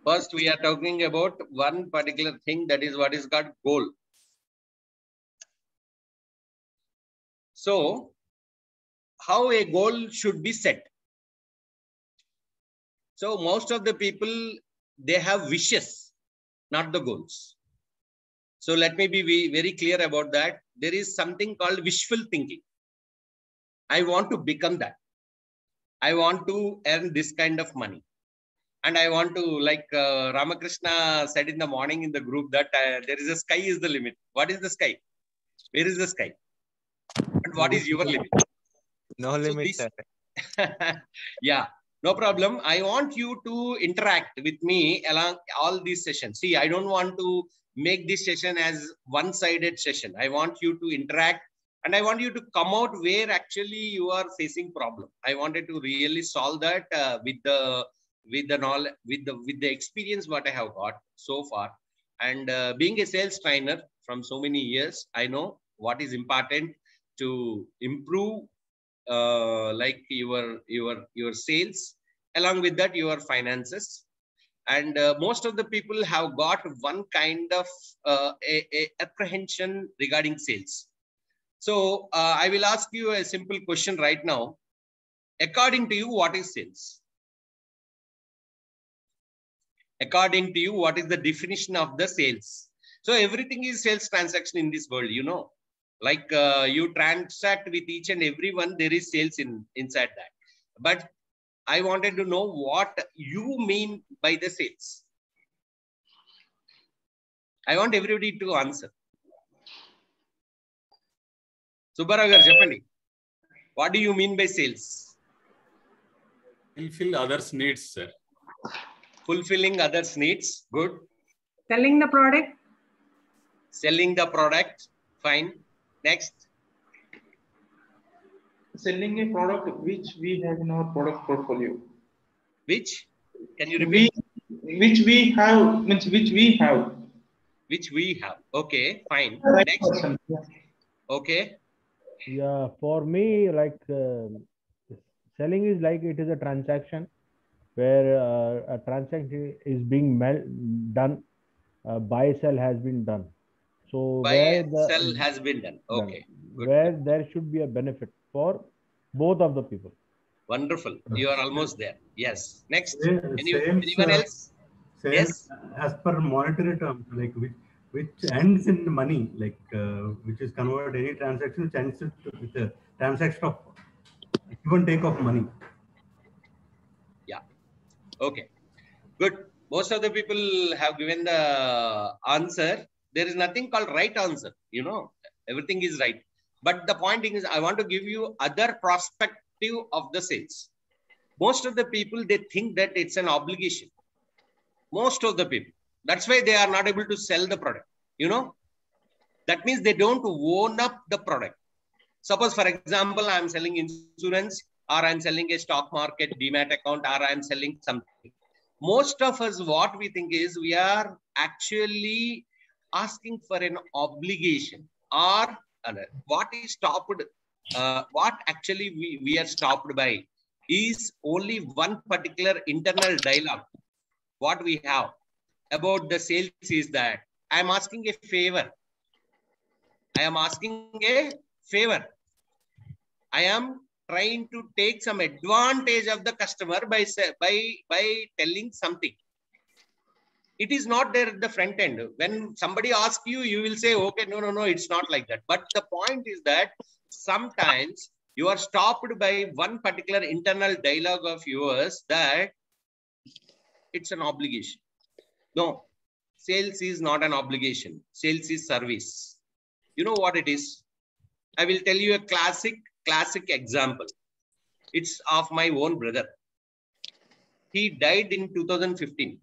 First, we are talking about one particular thing, that is what is called goal. So, how a goal should be set? So, most of the people, they have wishes, not the goals. So, let me be very clear about that. There is something called wishful thinking. I want to become that. I want to earn this kind of money. And I want to, like Ramakrishna said in the morning in the group, that there is a sky is the limit. What is the sky? Where is the sky? And what is your limit? No limit, sir. Yeah, no problem. I want you to interact with me along all these sessions. See, I don't want to make this session as one-sided session. I want you to interact, and I want you to come out where actually you are facing problem. I wanted to really solve that with the knowledge, with the experience what I have got so far. And being a sales trainer from so many years, I know what is important to improve like your sales, along with that your finances. And most of the people have got one kind of a apprehension regarding sales. So I will ask you a simple question right now. According to you, what is sales? According to you, what is the definition of the sales? So everything is sales transaction in this world, you know. Like you transact with each and everyone, there is sales inside that. But I wanted to know what you mean by the sales. I want everybody to answer. Subbarao garu cheppandi. What do you mean by sales? Fulfill others' needs, sir. Fulfilling others' needs. Good. Selling the product. Selling the product. Fine. Next. Selling a product which we have in our product portfolio. Which? Can you repeat? Which we have, means which we have. Which we have. Okay, fine. Right. Next. Person. Yeah. Okay. Yeah, for me, like selling is like it is a transaction where a transaction is being done, buy sell has been done. So Buy where and the sell has been done. Okay. Good. Where there should be a benefit for both of the people. Wonderful. You are almost there. Yes. Next. Sales, Anyone else? Sales, yes. As per monetary terms, like which ends in money, like which is converted any transaction which ends with a transaction of give and take of money. Yeah. Okay. Good. Most of the people have given the answer. There is nothing called right answer. You know, everything is right. But the point is, I want to give you other perspective of the sales. Most of the people, they think that it's an obligation. Most of the people. That's why they are not able to sell the product. You know, that means they don't own up the product. Suppose, for example, I'm selling insurance, or I'm selling a stock market demat account, or I'm selling something. Most of us, what we think is we are actually asking for an obligation, or what is stopped, what actually we are stopped by is only one particular internal dialogue. What we have about the sales is that I am asking a favor. I am asking a favor. I am trying to take some advantage of the customer by telling something. It is not there at the front end. When somebody asks you, you will say, okay, no, it's not like that. But the point is that sometimes you are stopped by one particular internal dialogue of yours that it's an obligation. No, sales is not an obligation. Sales is service. You know what it is? I will tell you a classic example. It's of my own brother. He died in 2015.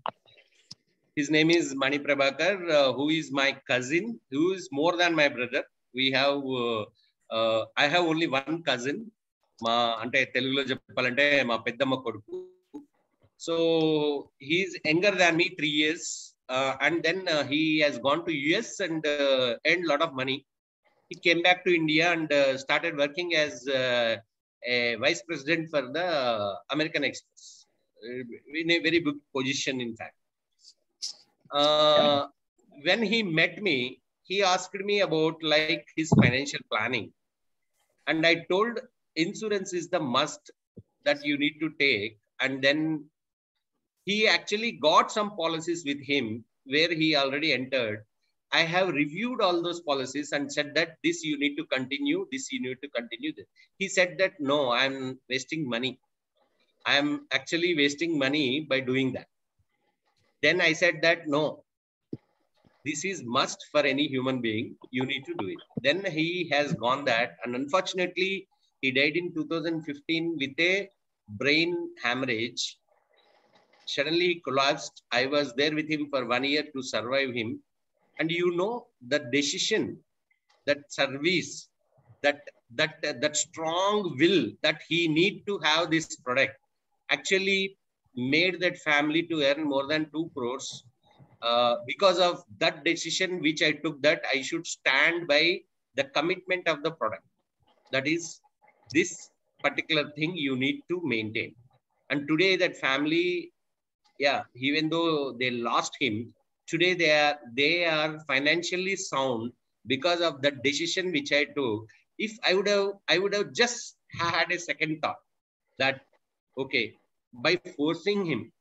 His name is Mani Prabhakar, who is my cousin, who is more than my brother. We have, I have only one cousin. Ante Telugulo cheppalante ma peddamma koduku. So he's younger than me 3 years, and then he has gone to US and earned a lot of money. He came back to India and started working as a vice president for the American Express, in a very big position, in fact. when he met me, he asked me about like his financial planning. And I told insurance is the must that you need to take. And then he actually got some policies with him where he already entered. I have reviewed all those policies and said that this you need to continue, this you need to continue. He said that, no, I'm wasting money. I'm actually wasting money by doing that. Then I said that, no, this is must for any human being. You need to do it. Then he has gone that. And unfortunately, he died in 2015 with a brain hemorrhage. Suddenly he collapsed. I was there with him for 1 year to survive him. And you know, the decision, that service, that strong will that he need to have this product actually made that family to earn more than 2 crores. Because of that decision which I took, that I should stand by the commitment of the product. That is, this particular thing you need to maintain. And today that family, yeah, even though they lost him, today they are financially sound because of the decision which I took. If I would have just had a second thought that, okay, by forcing him,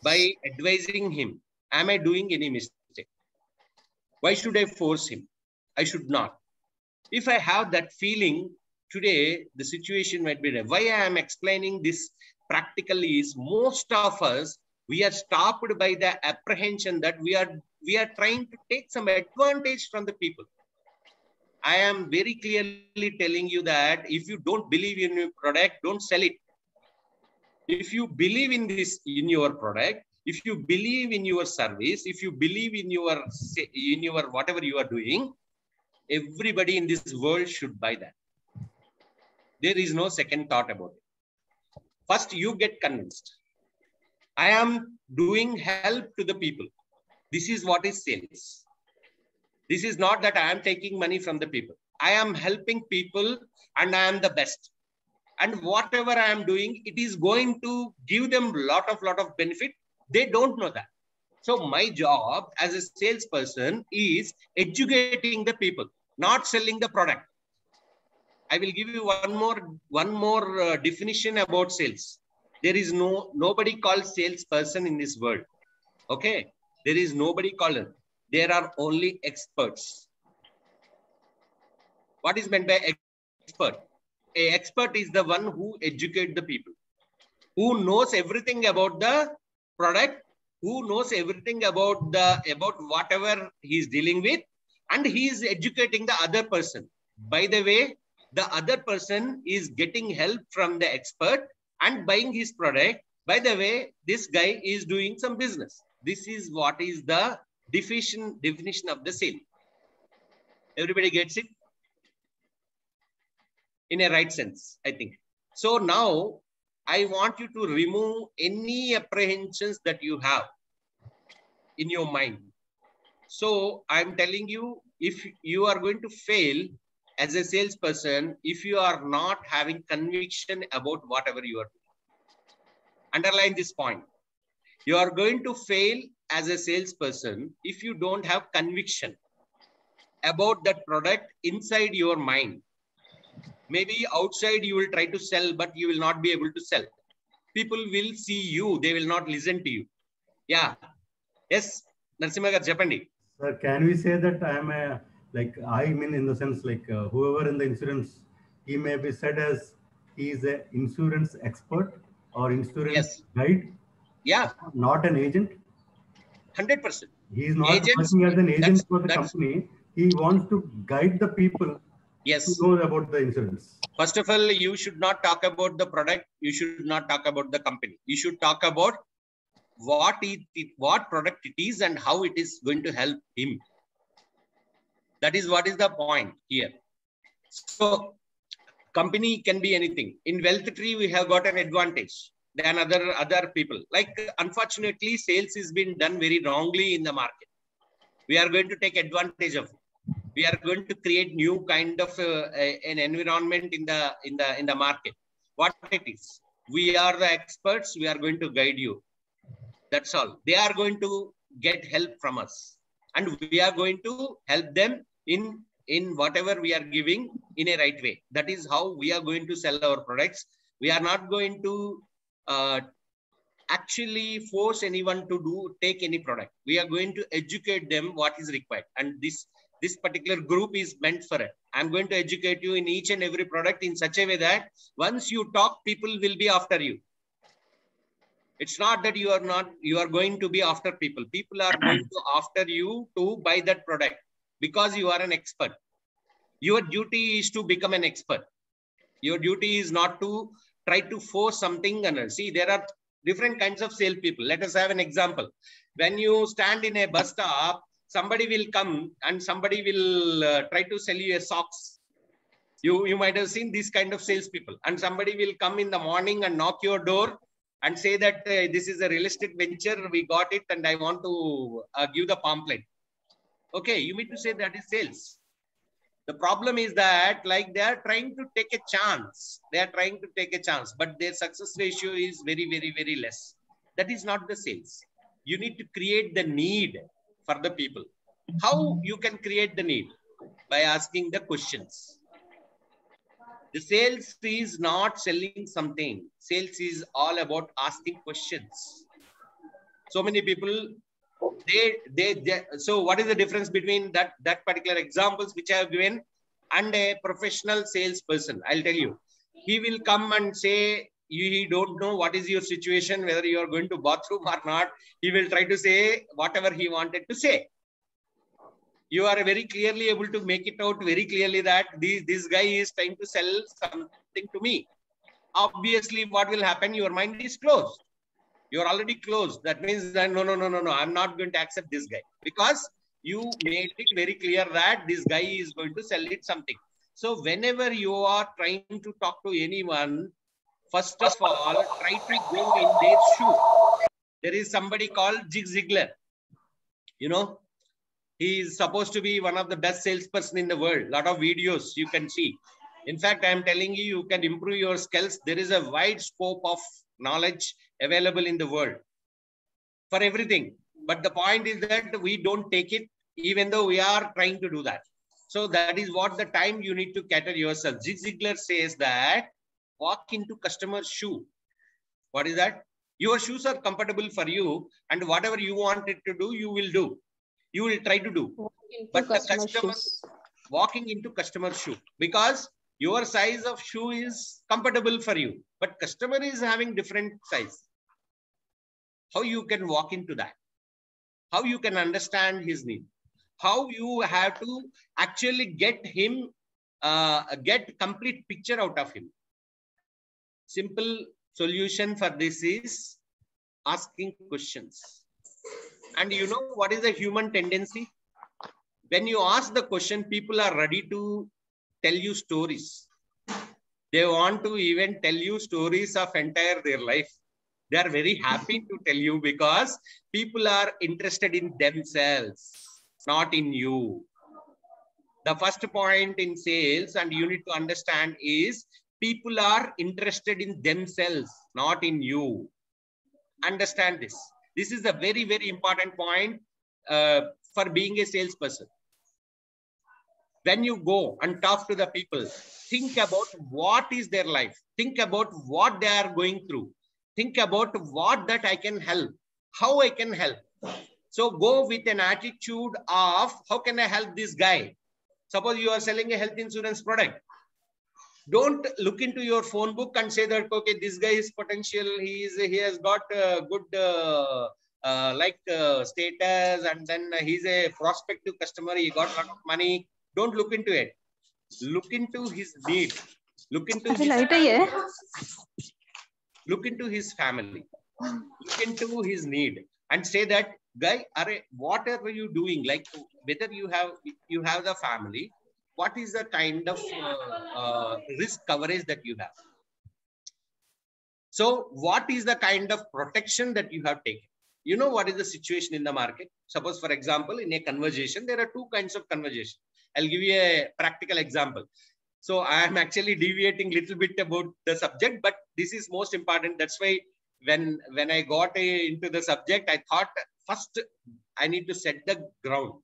by advising him, am I doing any mistake? Why should I force him? I should not. If I have that feeling, today the situation might be there. Why I am explaining this practically is most of us, we are stopped by the apprehension that we are trying to take some advantage from the people. I am very clearly telling you that if you don't believe in your product, don't sell it. If you believe in this, in your product, if you believe in your service, if you believe in your whatever you are doing, everybody in this world should buy that. There is no second thought about it. First, you get convinced. I am doing help to the people. This is what is sales. This is not that I am taking money from the people. I am helping people and I am the best. And whatever I am doing, it is going to give them lot of benefit. They don't know that. So my job as a salesperson is educating the people, not selling the product. I will give you one more definition about sales. There is nobody called salesperson in this world. Okay. There is nobody called it. There are only experts. What is meant by expert? An expert is the one who educates the people, who knows everything about the product, who knows everything about whatever he is dealing with, and he is educating the other person. By the way, the other person is getting help from the expert and buying his product. By the way, this guy is doing some business. This is what is the definition of the sale. Everybody gets it? In a right sense, I think. So now I want you to remove any apprehensions that you have in your mind. So I'm telling you, if you are going to fail as a salesperson, if you are not having conviction about whatever you are doing. Underline this point. You are going to fail as a salesperson if you don't have conviction about that product inside your mind. Maybe outside you will try to sell, but you will not be able to sell. People will see you. They will not listen to you. Yeah. Yes. Narasimha garu cheppandi. Sir, can we say that I mean in the sense whoever in the insurance, he may be said as he is an insurance expert or insurance guide? Yeah. Not an agent? 100%. He is not working as an agent for the company. He wants to guide the people to know about the insurance. First of all, you should not talk about the product. You should not talk about the company. You should talk about what product it is and how it is going to help him. That is what is the point here. So company can be anything. In Wealth Tree, we have got an advantage than other people. Like, unfortunately, sales is being done very wrongly in the market. We are going to take advantage of it. We are going to create new kind of an environment in the market. What it is? We are the experts. We are going to guide you. That's all. They are going to get help from us. And we are going to help them in whatever we are giving in a right way. That is how we are going to sell our products. We are not going to actually force anyone to take any product. We are going to educate them what is required. And this particular group is meant for it. I'm going to educate you in each and every product in such a way that once you talk, people will be after you. It's not that you are going to be after people. People are going to after you to buy that product because you are an expert. Your duty is to become an expert. Your duty is not to try to force something. And see, there are different kinds of salespeople. Let us have an example. When you stand in a bus stop, somebody will come and somebody will try to sell you a socks. You might have seen this kind of salespeople. And somebody will come in the morning and knock your door and say that this is a real estate venture, we got it, and I want to give the pamphlet. Okay, you need to say that is sales. The problem is that like they are trying to take a chance. They are trying to take a chance, but their success ratio is very, very, very less. That is not the sales. You need to create the need for the people. How you can create the need? By asking the questions. The sales is not selling something. Sales is all about asking questions. So many people, so what is the difference between that particular examples which I have given and a professional salesperson? I'll tell you. He will come and say, he don't know what is your situation, whether you are going to bathroom or not. He will try to say whatever he wanted to say. You are very clearly able to make it out very clearly that this guy is trying to sell something to me. Obviously, what will happen? Your mind is closed. You're already closed. That means that no, I'm not going to accept this guy because you made it very clear that this guy is going to sell it something. So whenever you are trying to talk to anyone, first of all, try to go in their shoe. There is somebody called Zig Ziglar. You know, he is supposed to be one of the best salesperson in the world. A lot of videos you can see. In fact, I am telling you, you can improve your skills. There is a wide scope of knowledge available in the world for everything. But the point is that we don't take it, even though we are trying to do that. So that is what the time you need to cater yourself. Zig Ziglar says that walk into customer's shoe. What is that? Your shoes are comfortable for you, and whatever you want it to do, you will do. You will try to do. But the customer walking into customer's shoe, because your size of shoe is comfortable for you, but customer is having different size. How you can walk into that? How you can understand his need? How you have to actually get him, get complete picture out of him? Simple solution for this is asking questions. And you know what is the human tendency? When you ask the question, people are ready to tell you stories. They want to even tell you stories of entire their life. They are very happy to tell you because people are interested in themselves, not in you. The first point in sales, and you need to understand, is people are interested in themselves, not in you. Understand this. This is a very, very important point for being a salesperson. When you go and talk to the people, think about what is their life. Think about what they are going through. Think about what that I can help, how I can help. So go with an attitude of how can I help this guy? Suppose you are selling a health insurance product. Don't look into your phone book and say that, okay, this guy is potential. He has got good status, and then he's a prospective customer. He got a lot of money. Don't look into it. Look into his need. Look into his family. Look into his family. Look into his need and say that, guy, what are you doing? Like whether you have the family, what is the kind of risk coverage that you have? So what is the kind of protection that you have taken? You know what is the situation in the market? Suppose, for example, in a conversation, there are two kinds of conversation. I'll give you a practical example. So I am actually deviating a little bit about the subject, but this is most important. That's why when I got into the subject, I thought first I need to set the ground.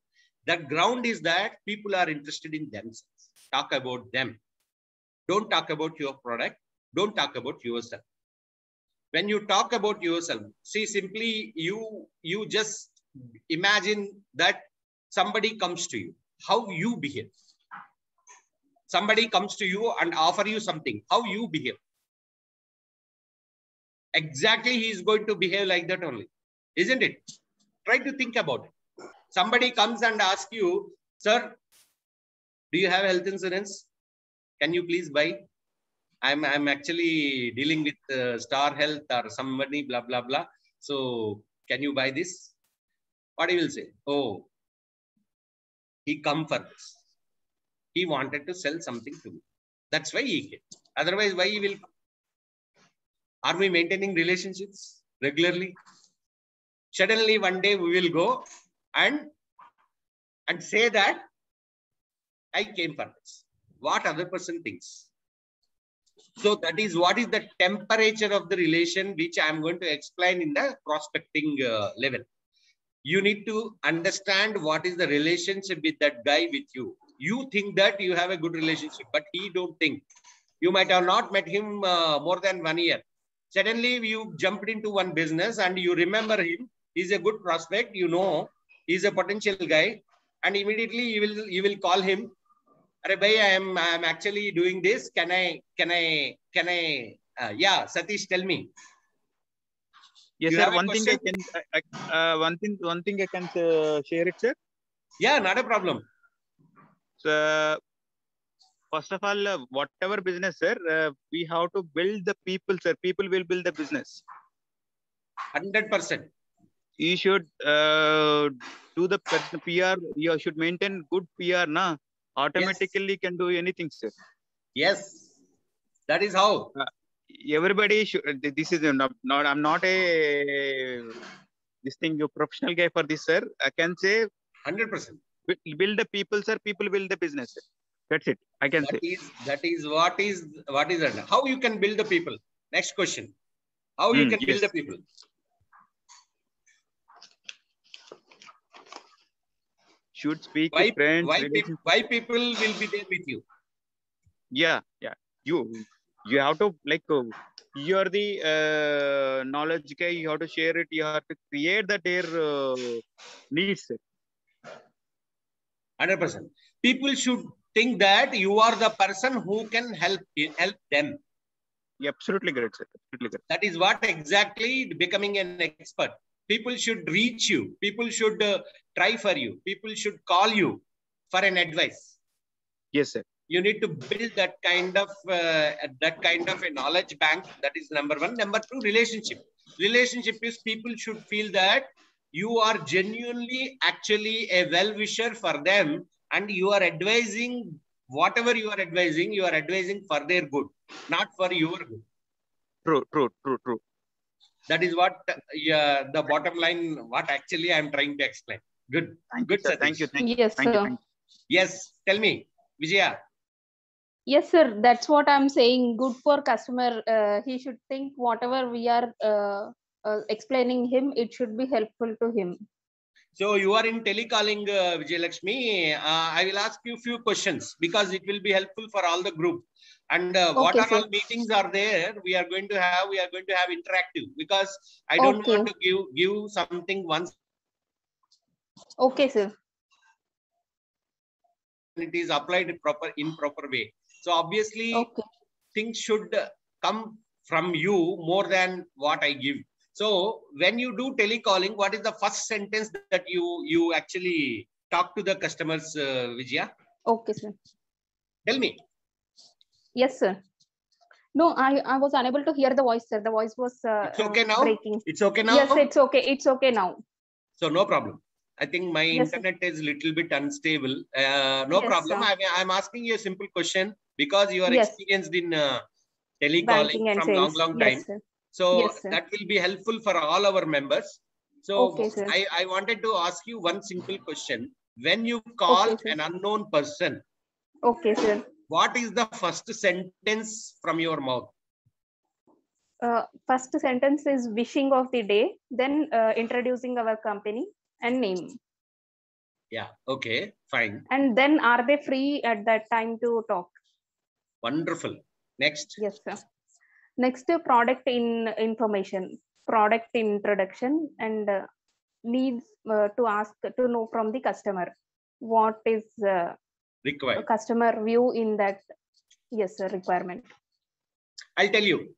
The ground is that people are interested in themselves. Talk about them. Don't talk about your product. Don't talk about yourself. When you talk about yourself, see, simply you just imagine that somebody comes to you, how you behave. Somebody comes to you and offer you something, how you behave. Exactly, he is going to behave like that only, isn't it? Try to think about it. Somebody comes and asks you, sir, do you have health insurance? Can you please buy? I'm actually dealing with Star Health or somebody, blah, blah, blah. So can you buy this? What he will say? Oh, he come for this. He wanted to sell something to me. That's why he came. Otherwise, why he will? Are we maintaining relationships regularly? Suddenly one day we will go and say that I came for this. What other person thinks. So that is what is the temperature of the relation, which I am going to explain in the prospecting level. You need to understand what is the relationship with that guy with you. You think that you have a good relationship, but he don't think. You might have not met him more than 1 year. Suddenly you jumped into one business and you remember him. He's a good prospect. You know, he's a potential guy. And immediately you will call him. Arey bhai, I am actually doing this. Can I, yeah, Satish, tell me. Yes, You sir. have a One thing question? one thing I can share it, sir. Yeah, not a problem. So, first of all, whatever business, sir, we have to build the people, sir. People will build the business. 100%. You should do the PR. You should maintain good PR, na. Automatically can do anything, sir. Yes, that is how. Everybody should. This is not. I'm not a this thing. You professional guy for this, sir. I can say 100%. Build the people, sir. People build the business, sir. That's it. I can say. That is what is that? How you can build the people? Next question. How you can build the people? Should speak with friends. Why people will be there with you? Yeah. You have to like. You are the knowledge guy. You have to share it. You have to create that their needs. 100%. People should think that you are the person who can help them. Yeah, absolutely great, sir. Absolutely great. That is what exactly becoming an expert. People should reach you. People should try for you. People should call you for an advice. Yes, sir. You need to build that kind of a knowledge bank. That is number one. Number two, relationship. Relationship is people should feel that you are genuinely actually a well-wisher for them, and you are advising whatever you are advising for their good, not for your good. True. That is what the bottom line, what actually I am trying to explain. Good. Good, sir. Thank you. Yes, sir. Yes, tell me, Vijaya. Yes, sir. That's what I'm saying. Good for customer. He should think whatever we are explaining him, it should be helpful to him. So you are in telecalling, Vijayalakshmi. I will ask you a few questions because it will be helpful for all the group. And what are all meetings are there? We are going to have interactive, because I don't want to give something once. Okay, sir. It is applied in proper way. So obviously things should come from you more than what I give. So when you do telecalling, what is the first sentence that you actually talk to the customers, Vijaya? Okay, sir. Tell me. Yes, sir. No, I was unable to hear the voice, sir. The voice was it's okay now? breaking. It's okay now? Yes, it's okay. It's okay now. So no problem. I think my internet is a little bit unstable. No problem. I'm asking you a simple question because you are experienced in telecalling from long time. So that will be helpful for all our members. So I wanted to ask you one simple question. When you call an unknown person, okay, sir, what is the first sentence from your mouth? First sentence is wishing of the day, then introducing our company and name. Yeah. Okay. Fine. And then are they free at that time to talk? Wonderful. Next. Yes, sir. Next, product information, product introduction, and needs to ask to know from the customer what is Required. customer view in that. Yes, sir, requirement. I'll tell you.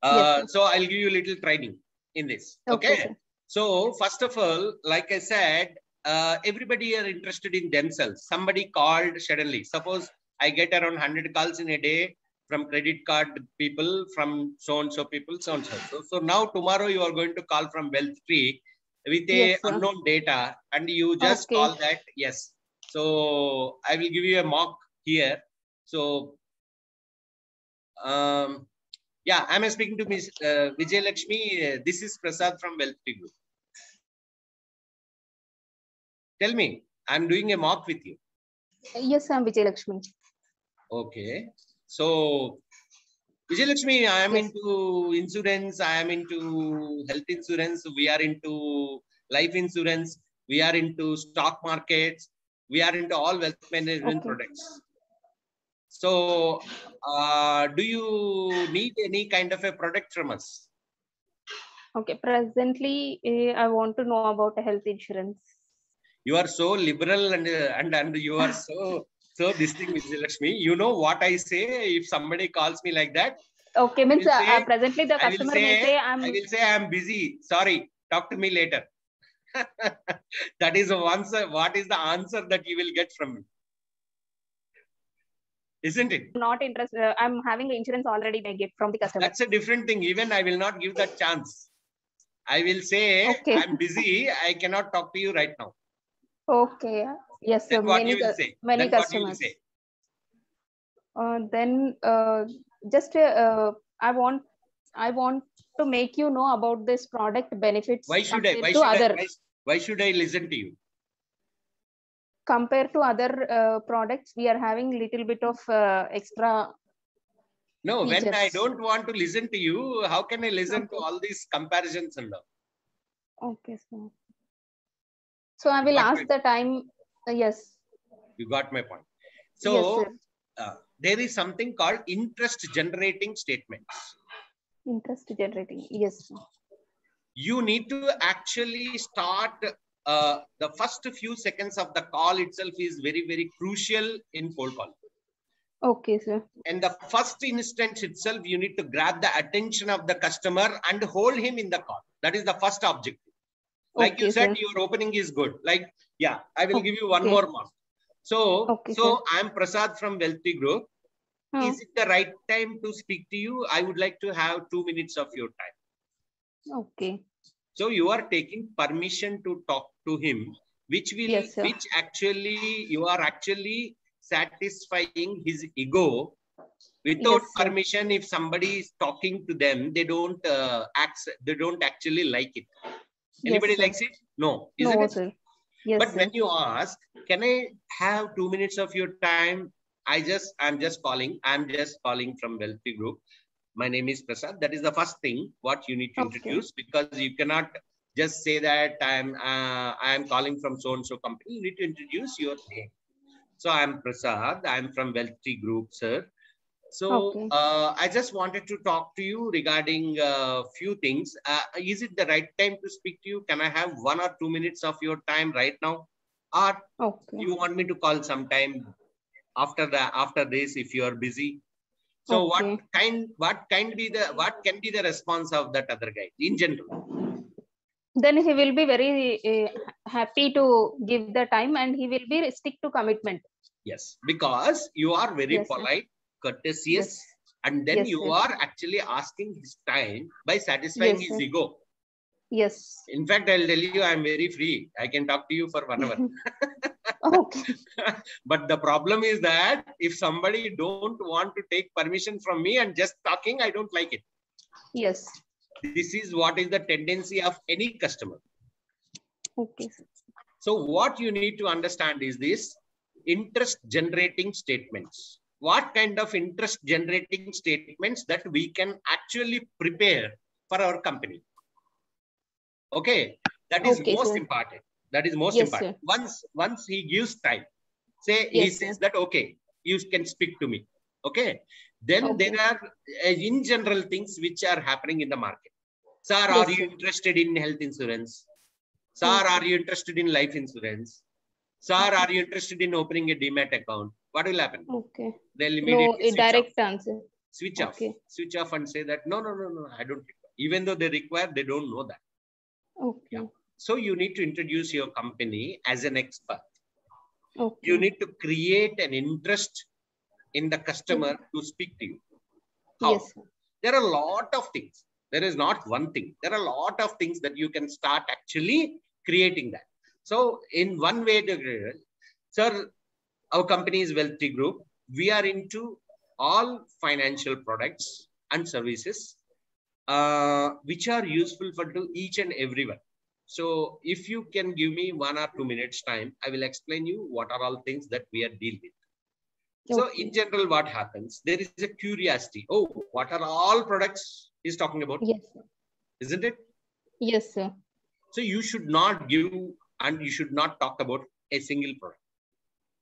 Yes, So I'll give you a little training in this. Okay. sir. So first of all, like I said, everybody are interested in themselves. Somebody called suddenly. Suppose I get around 100 calls in a day from credit card people, from so-and-so people, so-and-so. So now tomorrow you are going to call from Wealth Tree with a Yes, sir. unknown data, and you just Okay. call that. Yes. So I will give you a mock here. So yeah, I'm speaking to Ms. Vijay Lakshmi. This is Prasad from Wealth Tree Group. Tell me, I'm doing a mock with you. Yes, I'm Vijay Lakshmi. Okay. So, Vijay Lakshmi, I am Yes. into insurance. I am into health insurance. We are into life insurance. We are into stock markets. We are into all wealth management Okay. products. So, do you need any kind of a product from us? Okay, presently I want to know about health insurance. You are so liberal and you are so this thing, Vijay Lakshmi. You know what I say if somebody calls me like that? Okay, means will say- presently the I will customer may say I'm. I will say I'm busy. Sorry, talk to me later. That is what is the answer that you will get from me? Isn't it? Not interested. I'm having insurance already. May get from the customer. That's a different thing. Even I will not give that chance. I will say Okay. I'm busy. I cannot talk to you right now. Okay. Yes, sir. Then what Many you will say? many Then what you will customers. say? Then just I want to make you know about this product benefits. Why should I? Why should I listen to you? Compared to other products, we are having little bit of extra. No, when I features. don't want to listen to you, how can I listen to Okay. all these comparisons and all? Okay, sir. So I will got ask my- the time. Yes. You got my point. Yes, So sir. there is something called interest generating statements. Interest generating. Yes, sir. You need to actually start the first few seconds of the call itself is very, very crucial in cold call. Okay, sir. And the first instance itself, you need to grab the attention of the customer and hold him in the call. That is the first objective. Like Okay, you said, sir. your opening is good. Like, yeah, I will give you one Okay. more mark. So, Okay, I'm Prasad from Wealth Tree Group. Is it the right time to speak to you? I would like to have 2 minutes of your time. Okay. So you are taking permission to talk to him, which will, Yes, sir. which actually you are actually satisfying his ego. Without Yes, sir. permission, if somebody is talking to them, they don't they don't actually like it. Anybody Yes, sir. likes it? No, isn't No, it? sir. Yes, But sir. when you ask, can I have 2 minutes of your time? I'm just calling from Wealth Tree Group. My name is Prasad. That is the first thing what you need to Okay. introduce, because you cannot just say that I am calling from so and so company. You need to introduce your name. So I'm Prasad. I'm from Wealth Tree Group, sir. So Okay. I just wanted to talk to you regarding a few things. Is it the right time to speak to you? Can I have 1 or 2 minutes of your time right now? Or Okay. you want me to call sometime after this if you are busy? So Okay. what can be the response of that other guy in general? Then he will be very happy to give the time, and he will be stick to commitment. Yes, because you are very Yes, sir. polite, courteous, Yes. and then Yes, you sir. are actually asking his time by satisfying Yes, his sir. ego. Yes. In fact, I'll tell you, I'm very free. I can talk to you for 1 hour. Okay. But the problem is that if somebody don't want to take permission from me and just talking, I don't like it. Yes. This is what is the tendency of any customer. Okay, sir. So what you need to understand is this interest generating statements. what kind of interest generating statements that we can actually prepare for our company. Okay, that is Okay, most sir. important. That is most Yes, important. sir. Once he gives time, say he Yes, says sir. that, okay, you can speak to me. Okay, then Okay. there are in general things which are happening in the market. Sir, Yes, are you sir. interested in health insurance? Sir, Okay. are you interested in life insurance? Sir, are you interested in opening a demat account? What will happen? Okay. They'll No, immediately a switch off. direct answer. Switch off. Okay. Switch off and say that, no, I don't require. Even though they require, they don't know that. Okay. Yeah. So you need to introduce your company as an expert. Okay. You need to create an interest in the customer to speak to you. How? Yes, sir. There are a lot of things. There is not one thing. There are a lot of things that you can start actually creating that. So in one way, sir, our company is Wealthy Group. We are into all financial products and services, which are useful for to each and everyone. So if you can give me 1 or 2 minutes time, I will explain you what are all things that we are dealing with. So Okay. in general, what happens? There is a curiosity. Oh, what are all products he's talking about? Yes, sir. Isn't it? Yes, sir. So you should not give and you should not talk about a single product.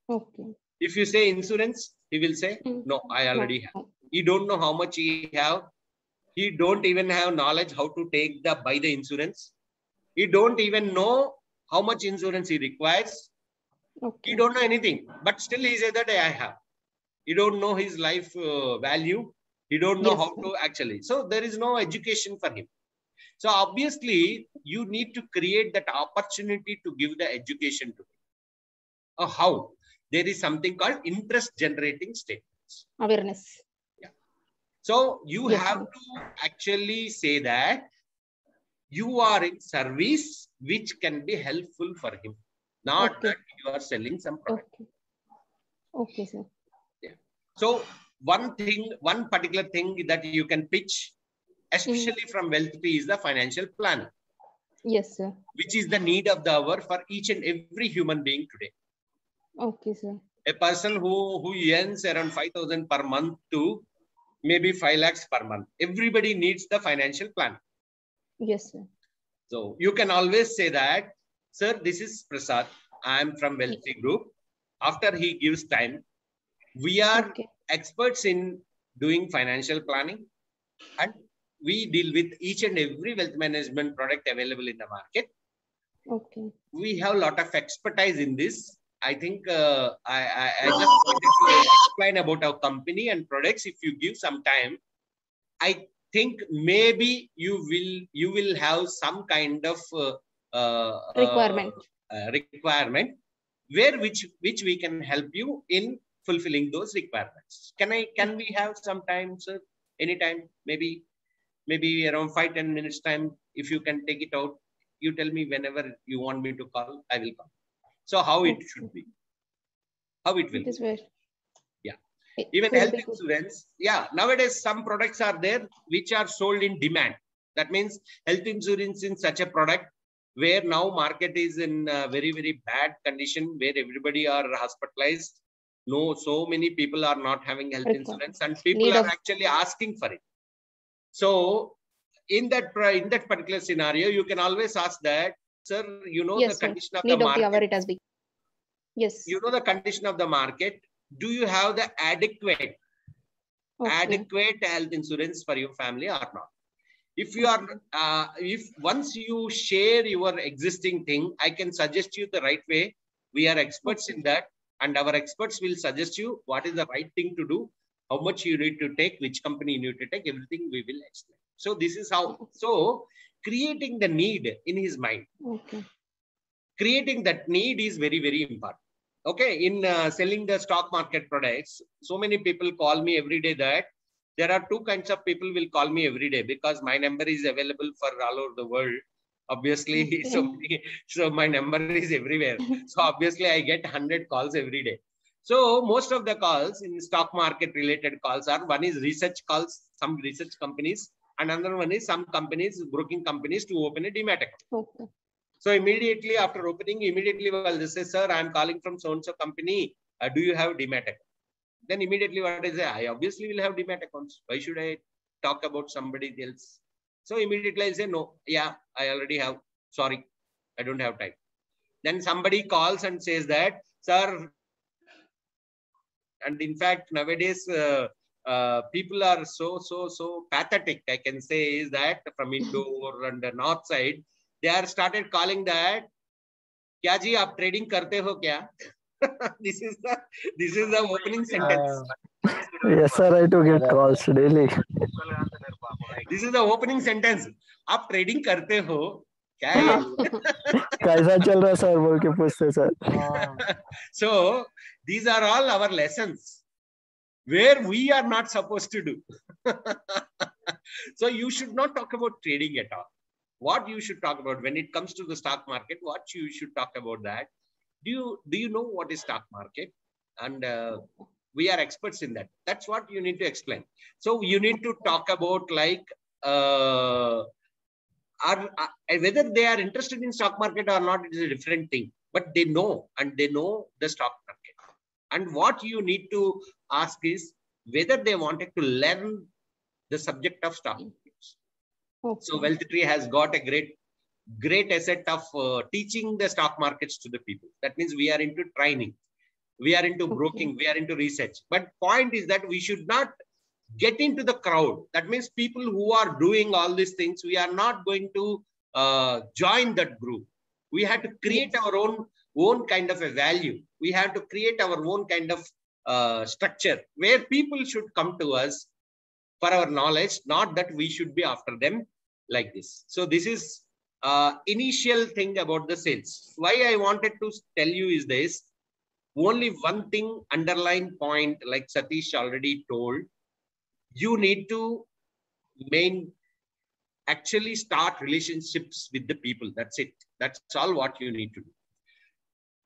Okay. If you say insurance, he will say, no, I already have. He don't know how much he have. He don't even have knowledge how to buy the insurance. He don't even know how much insurance he requires. Okay. He don't know anything, but still he says that I have. He don't know his life value. He don't know Yes, how sir. to actually. So there is no education for him. So obviously you need to create that opportunity to give the education to him. How? There is something called interest generating statements. Awareness. Yeah. So you Yes, have sir. to actually say that you are in service which can be helpful for him, not Okay. that you are selling some product. Okay. Okay, sir. Yeah. So one particular thing that you can pitch, especially from Wealthy, is the financial planning, Yes, sir. which is the need of the hour for each and every human being today. Okay, sir. A person who earns around 5,000 per month to maybe 5 lakhs per month. Everybody needs the financial plan. Yes, sir. So you can always say that, sir, this is Prasad. I am from Wealthy Group. After he gives time, we are Okay. experts in doing financial planning, and we deal with each and every wealth management product available in the market. Okay. We have a lot of expertise in this. I think I just wanted to explain about our company and products. If you give some time, I think maybe you will have some kind of Requirement. requirement which we can help you in fulfilling those requirements. Can we have some time, sir? Anytime, maybe around 5-10 minutes time. If you can take it out, you tell me whenever you want me to call, I will call. So how it should be, how it will It is be. very. Yeah. It Even will health be good. insurance. Yeah. Nowadays, some products are there which are sold in demand. That means health insurance in such a product where now market is in very, very bad condition, where everybody are hospitalized. No, so many people are not having health insurance and people Need are of- actually asking for it. So in that particular scenario, you can always ask that, sir, you know, Yes, the sir. condition of Need the of the hour market. it has been. Yes. You know the condition of the market. Do you have the adequate health insurance for your family or not? If you are, if once you share your existing thing, I can suggest you the right way. We are experts in that, and our experts will suggest you what is the right thing to do, how much you need to take, which company you need to take, everything we will explain. So this is how, so creating the need in his mind. Okay. Creating that need is very, very important. Okay, in selling the stock market products, so many people call me every day that there are two kinds of people will call me every day because my number is available for all over the world. Obviously, Okay. so my number is everywhere. So obviously, I get 100 calls every day. So most of the calls in stock market related calls are, one is research calls, some research companies, and another one is some companies, broking companies to open a demat account. Okay. So immediately after opening, immediately well, they say, sir, I am calling from so-and-so company. Do you have demat account? then immediately what I say, I obviously will have demat accounts. Why should I talk about somebody else? So immediately I'll say, no, yeah, I already have. Sorry, I don't have time. Then somebody calls and says that, sir, and in fact, nowadays, people are so pathetic, I can say, is that from Indore and the north side, they are started calling that, kya ji, aap trading karte ho kya? This is the opening sentence. Yes, sir. I do get calls daily. This is the opening sentence. आप trading करते हो क्या है? कैसा चल रहा sir बोल के पूछते sir. So these are all our lessons where we are not supposed to do. So you should not talk about trading at all. What you should talk about when it comes to the stock market, what you should talk about that. Do you know what is stock market? And we are experts in that. That's what you need to explain. So you need to talk about like whether they are interested in stock market or not, it is a different thing. But they know, and they know the stock market. And what you need to ask is whether they wanted to learn the subject of stock markets. Okay. So Wealth Tree has got a great asset of teaching the stock markets to the people. That means we are into training, we are into broking, we are into research. But point is that we should not get into the crowd. That means people who are doing all these things, we are not going to join that group. We have to create our own kind of a value. We have to create our own kind of structure where people should come to us for our knowledge, not that we should be after them like this. So this is initial thing about the sales. Why I wanted to tell you is this. Only one thing, underline point, like Satish already told, you need to actually start relationships with the people. That's it. That's all what you need to do.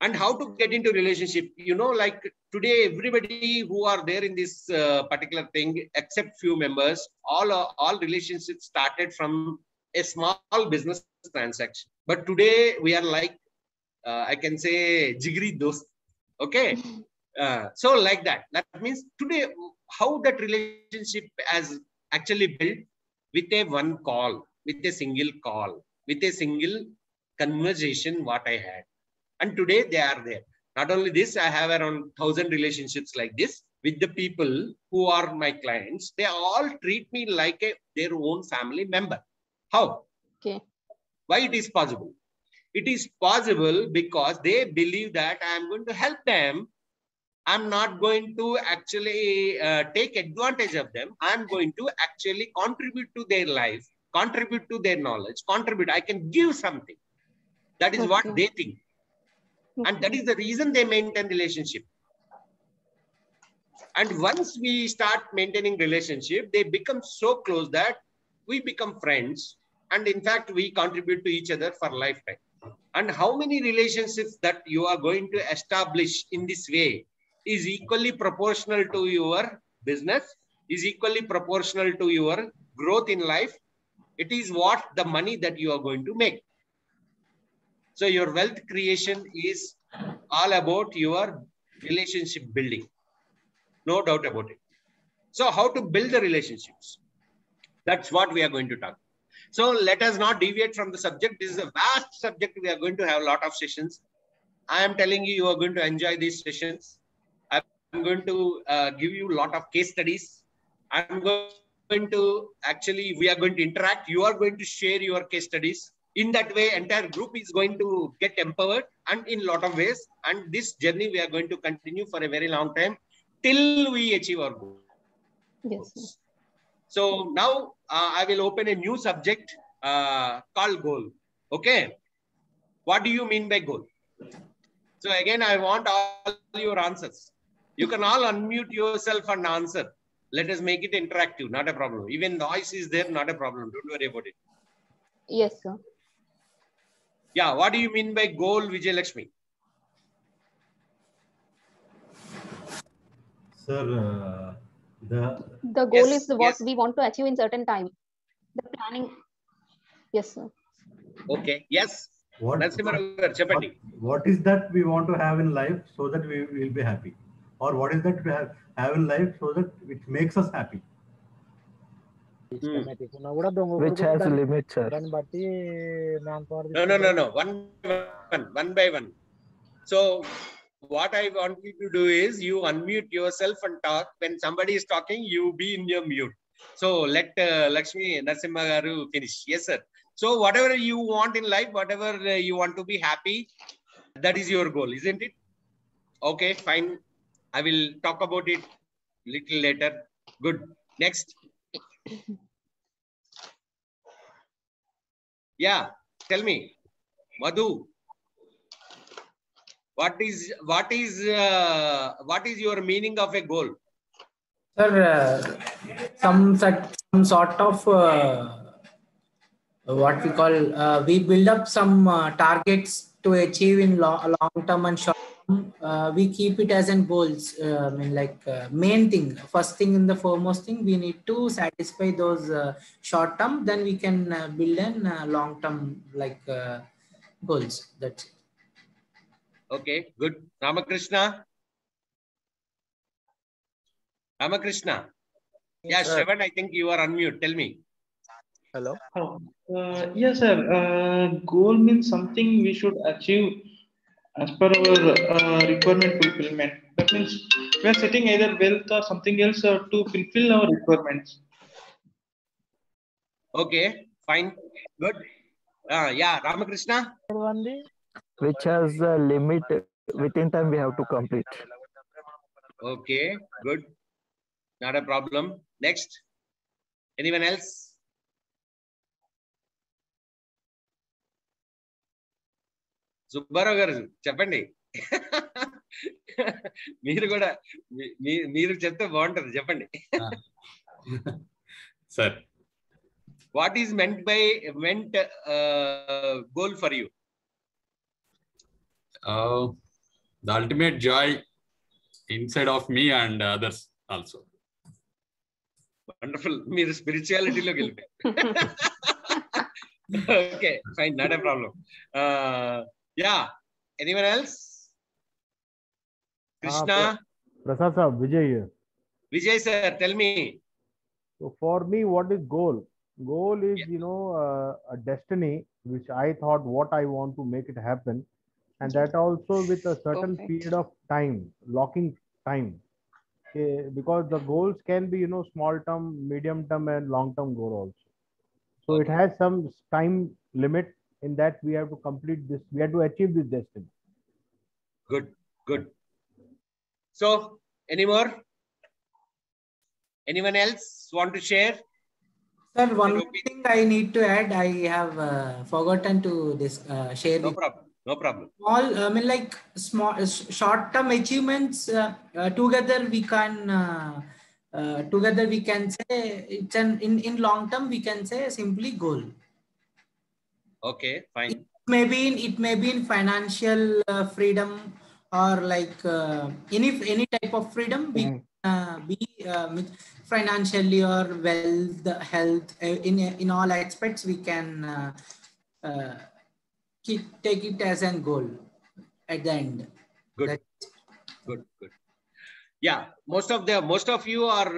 And how to get into relationship, you know, like today, everybody who are there in this particular thing, except few members, all relationships started from a small business transaction. But today we are like, I can say, jigri dost. Okay. So like that. That means today, how that relationship has actually built with a one call, with a single call, with a single conversation what I had. And today they are there. Not only this, I have around 1,000 relationships like this with the people who are my clients. They all treat me like their own family member. How? Okay. Why it is possible? It is possible because they believe that I am going to help them. I'm not going to actually take advantage of them. I'm going to actually contribute to their life, contribute to their knowledge, contribute. I can give something. That is what they think. And that is the reason they maintain relationship. And once we start maintaining relationship, they become so close that we become friends. And in fact, we contribute to each other for lifetime. And how many relationships that you are going to establish in this way is equally proportional to your business, is equally proportional to your growth in life. It is what the money that you are going to make. So your wealth creation is all about your relationship building. No doubt about it. So how to build the relationships? That's what we are going to talk. So let us not deviate from the subject. This is a vast subject. We are going to have a lot of sessions. I am telling you, you are going to enjoy these sessions. I'm going to give you a lot of case studies. I'm going to actually, we are going to interact. You are going to share your case studies. In that way, entire group is going to get empowered and in a lot of ways. And this journey, we are going to continue for a very long time till we achieve our goal. Yes. So now I will open a new subject called goal. Okay. What do you mean by goal? So again, I want all your answers. You can all unmute yourself and answer. Let us make it interactive. Not a problem. Even noise is there. Not a problem. Don't worry about it. Yes, sir. Yeah. What do you mean by goal, Vijay Lakshmi? Sir, the goal is what we want to achieve in certain time. The planning. Yes, sir. Okay. Yes. What is that we want to have in life so that we will be happy? or what is that we have in life so that it makes us happy. Which has limits, sir. No. One by one. So what I want you to do is you unmute yourself and talk. When somebody is talking, you be in your mute. So let Lakshmi Narasimha Garu finish. Yes, sir. So whatever you want in life, whatever you want to be happy, that is your goal, isn't it? Okay, fine. I will talk about it little later. Good. Next. Yeah, tell me, Madhu. What is your meaning of a goal? Sir, some sort of what we call we build up some targets to achieve in long term and short term. We keep it as in goals. I mean, like main thing, first thing in the foremost thing, we need to satisfy those short term. Then we can build in long term like goals. That's it. Okay, good. Ramakrishna. Ramakrishna. Yeah, Shravan, I think you are on mute. Tell me. Hello. Yes, sir. Goal means something we should achieve as per our requirement fulfillment. That means we are setting either wealth or something else to fulfill our requirements. Okay, fine. Good. Yeah, Ramakrishna. Which has a limit within time we have to complete. Okay, good. Not a problem. Next. Anyone else? Subbarao garu చెప్పండి. మీరు కూడా మీరు చెప్తే బాగుంటది చెప్పండి. Sir. What is meant goal for you? The ultimate joy inside of me and others also. Wonderful. మీరు spirituality లోకి వెళ్ళిపోయారు. Okay, fine, not a problem. Yeah, anyone else? Krishna. Prasad sir, Vijay here. Vijay sir, tell me. So for me, what is goal? Goal is, you know, a destiny which I thought what I want to make it happen, and that also with a certain period of time, locking time. Okay, because the goals can be, you know, small term, medium term, and long term goal also. So it has some time limit in that we have to complete this. We have to achieve this destiny. Good, good. So, any more? Anyone else want to share? Sir, one thing I need to add, I have forgotten to share. No problem. No problem. Small, I mean, like small, short-term achievements. Together we can. Together we can say it's an in long term we can say simply goal. Okay, fine. It may be in financial freedom or like any type of freedom. We be financially or wealth, health, in all aspects we can take it as a goal at the end. Good. Good. Yeah, most of you are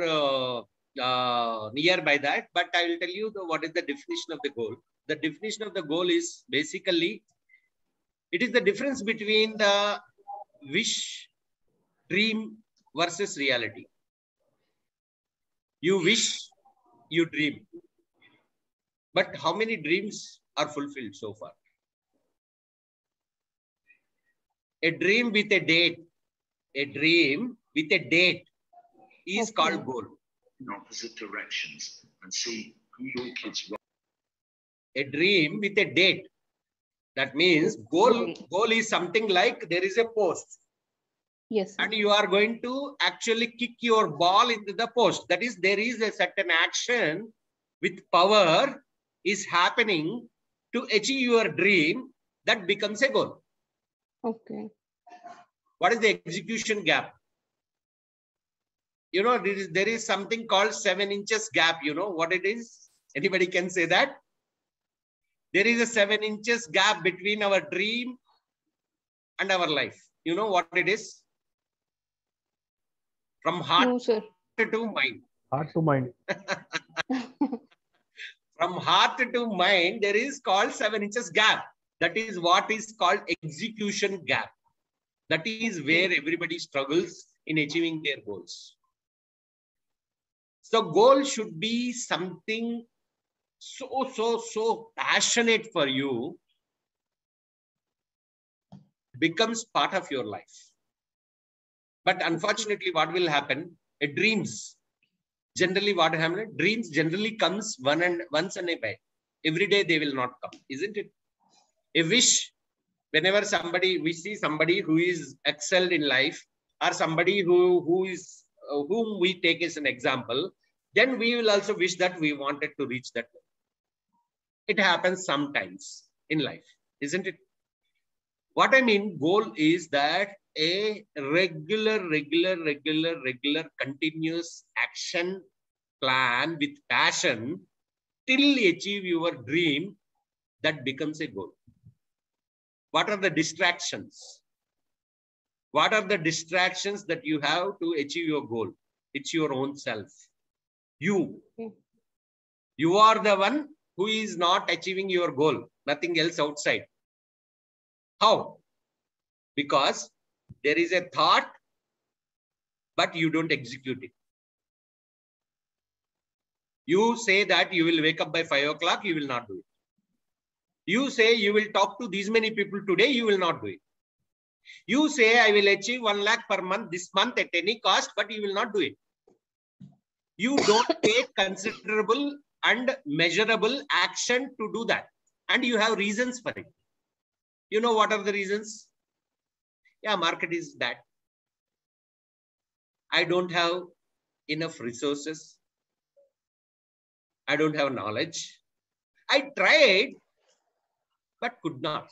near by that, but I will tell you what is the definition of the goal. The definition of the goal is basically it is the difference between the wish, dream versus reality. You wish, you dream, but how many dreams are fulfilled so far? A dream with a date. A dream with a date is called goal. In opposite directions and see who your kids are. A dream with a date. That means goal is something like there is a post. Yes. And you are going to actually kick your ball into the post. That is, there is a certain action with power is happening to achieve your dream. That becomes a goal. Okay. What is the execution gap? You know, there is something called 7 inches gap. You know what it is? Anybody can say that? There is a 7 inches gap between our dream and our life. You know what it is? From heart No, sir. to mind. Heart to mind. From heart to mind, there is called 7 inches gap. That is what is called execution gap. That is where everybody struggles in achieving their goals. So goal should be something so passionate for you, becomes part of your life. But unfortunately, what will happen? Dreams. Generally, what happens? Dreams generally comes once and a while. Every day they will not come, isn't it? A wish. Whenever we see somebody who is excelled in life, or somebody whom we take as an example, then we will also wish that we wanted to reach that level. It happens sometimes in life, isn't it? What I mean, goal is that a regular, continuous action plan with passion till you achieve your dream, that becomes a goal. What are the distractions? What are the distractions that you have to achieve your goal? It's your own self. You are the one who is not achieving your goal, nothing else outside. How? Because there is a thought, but you don't execute it. You say that you will wake up by 5 o'clock, you will not do it. You say you will talk to these many people today, you will not do it. You say I will achieve 1 lakh per month this month at any cost, but you will not do it. You don't take considerable and measurable action to do that. And you have reasons for it. You know what are the reasons? Yeah, market is that. I don't have enough resources. I don't have knowledge. I tried, but could not.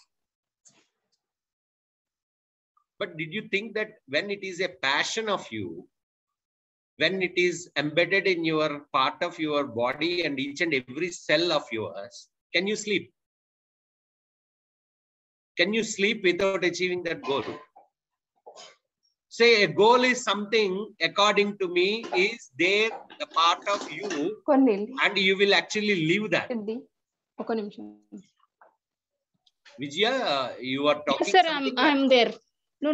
But did you think that when it is a passion of you, when it is embedded in your part of your body and each and every cell of yours, can you sleep? Can you sleep without achieving that goal? Say a goal is something, according to me, is there the part of you and you will actually live that. Vijaya, you are talking. Yes, sir, I'm there. No.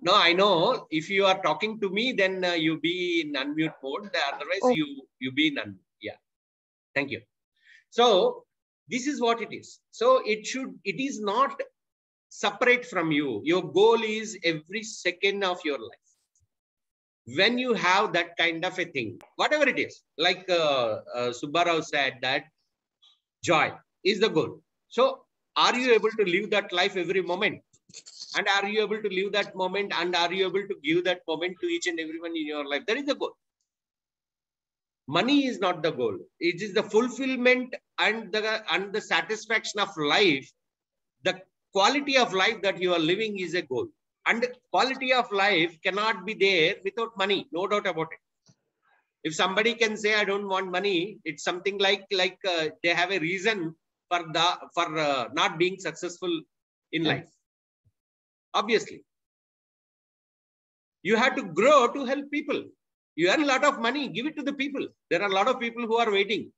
No, I know. If you are talking to me, then you be in unmute mode. Otherwise, you be in unmute. Yeah. Thank you. So this is what it is. So it is not separate from you. Your goal is every second of your life. When you have that kind of a thing, whatever it is, like Subbarao said, that joy is the goal. So are you able to live that life every moment? And are you able to live that moment? And are you able to give that moment to each and everyone in your life? That is the goal. Money is not the goal. It is the fulfillment and the satisfaction of life. The quality of life that you are living is a goal. And quality of life cannot be there without money. No doubt about it. If somebody can say, I don't want money, it's something like they have a reason for not being successful in life. Obviously, you have to grow to help people. You earn a lot of money, give it to the people. There are a lot of people who are waiting,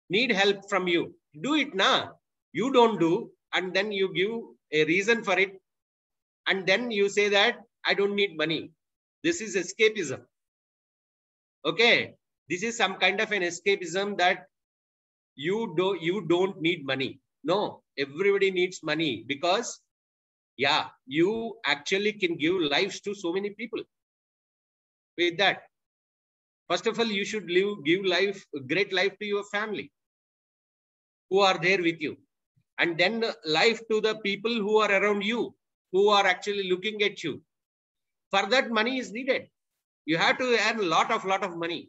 need help from you. Do it now. You don't do, and then you give a reason for it. And then you say that I don't need money. This is escapism. Okay. This is some kind of an escapism that you don't need money. No, everybody needs money because yeah, you actually can give lives to so many people. With that, first of all, you should give life, great life to your family who are there with you. And then life to the people who are around you, who are actually looking at you. For that, money is needed. You have to earn a lot of money.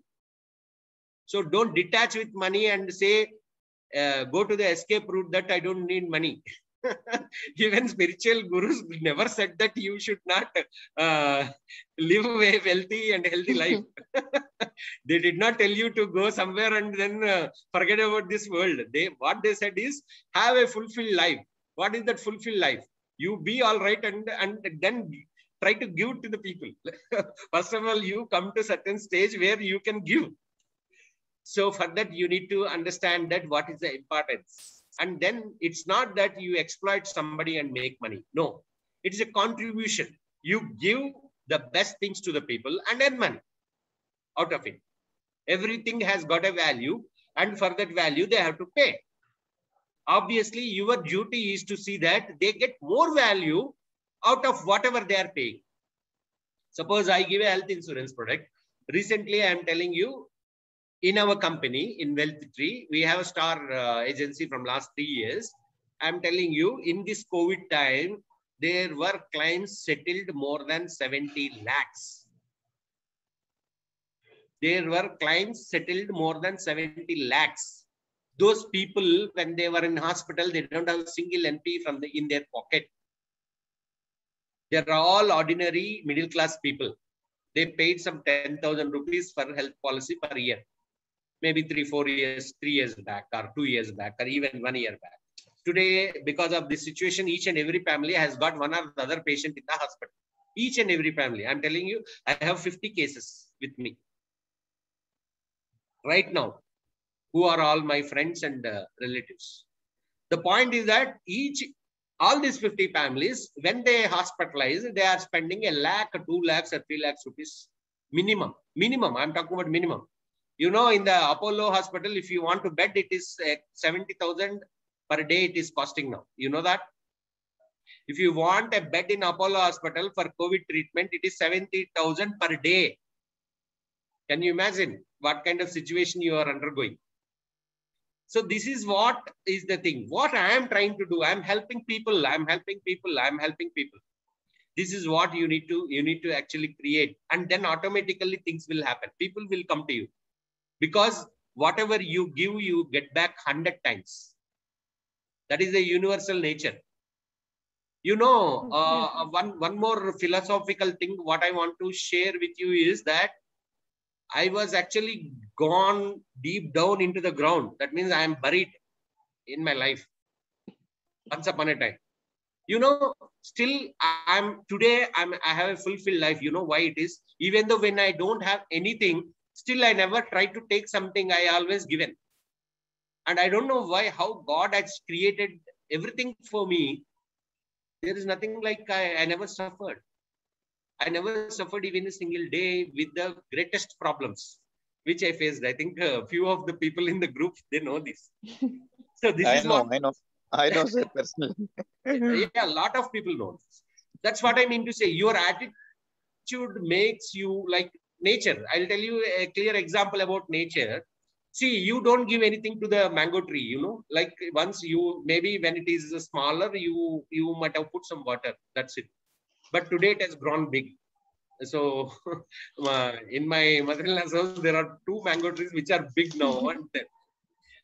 So don't detach with money and say, go to the escape route that I don't need money. Even spiritual gurus never said that you should not live a wealthy and healthy life. They did not tell you to go somewhere and then forget about this world. What they said is have a fulfilled life. What is that fulfilled life? You be all right and then try to give to the people. First of all, you come to a certain stage where you can give. So for that, you need to understand that what is the importance. And then it's not that you exploit somebody and make money. No, it is a contribution. You give the best things to the people and earn money out of it. Everything has got a value, and for that value, they have to pay. Obviously, your duty is to see that they get more value out of whatever they are paying. Suppose I give a health insurance product. Recently, I am telling you, in our company, in Wealth Tree, we have a star agency from last 3 years. I am telling you, in this COVID time, there were claims settled more than 70 lakhs. There were claims settled more than 70 lakhs. Those people, when they were in hospital, they don't have a single NP in their pocket. They are all ordinary middle class people. They paid some 10,000 rupees for health policy per year. Maybe 3 years back, or 2 years back, or even 1 year back. Today, because of this situation, each and every family has got one or the other patient in the hospital. Each and every family. I'm telling you, I have 50 cases with me right now, who are all my friends and relatives. The point is that all these 50 families, when they hospitalize, they are spending 1 lakh, 2 lakhs, or 3 lakhs rupees minimum. Minimum. I'm talking about minimum. You know, in the Apollo hospital, if you want to bed, it is 70,000 per day. It is costing now. You know that? If you want a bed in Apollo hospital for COVID treatment, it is 70,000 per day. Can you imagine what kind of situation you are undergoing? So this is what is the thing. What I am trying to do, I'm helping people. I'm helping people. I'm helping people. This is what you need to actually create, and then automatically things will happen. People will come to you, because whatever you give, you get back 100 times. That is the universal nature. You know, one more philosophical thing, what I want to share with you is that I was actually gone deep down into the ground. That means I am buried in my life once upon a time. You know, still I have a fulfilled life. You know why it is? Even though when I don't have anything, still I never try to take something. I always given. And I don't know why, how God has created everything for me. There is nothing like I never suffered. I never suffered even a single day with the greatest problems which I faced. I think a few of the people in the group, they know this. So this I know, sir, personally. Yeah, a lot of people know this. That's what I mean to say. Your attitude makes you like nature. I'll tell you a clear example about nature. See, you don't give anything to the mango tree, you know, like once maybe when it is smaller, you might have put some water. That's it. But today it has grown big. So in my mother-in-law's house, there are 2 mango trees which are big now.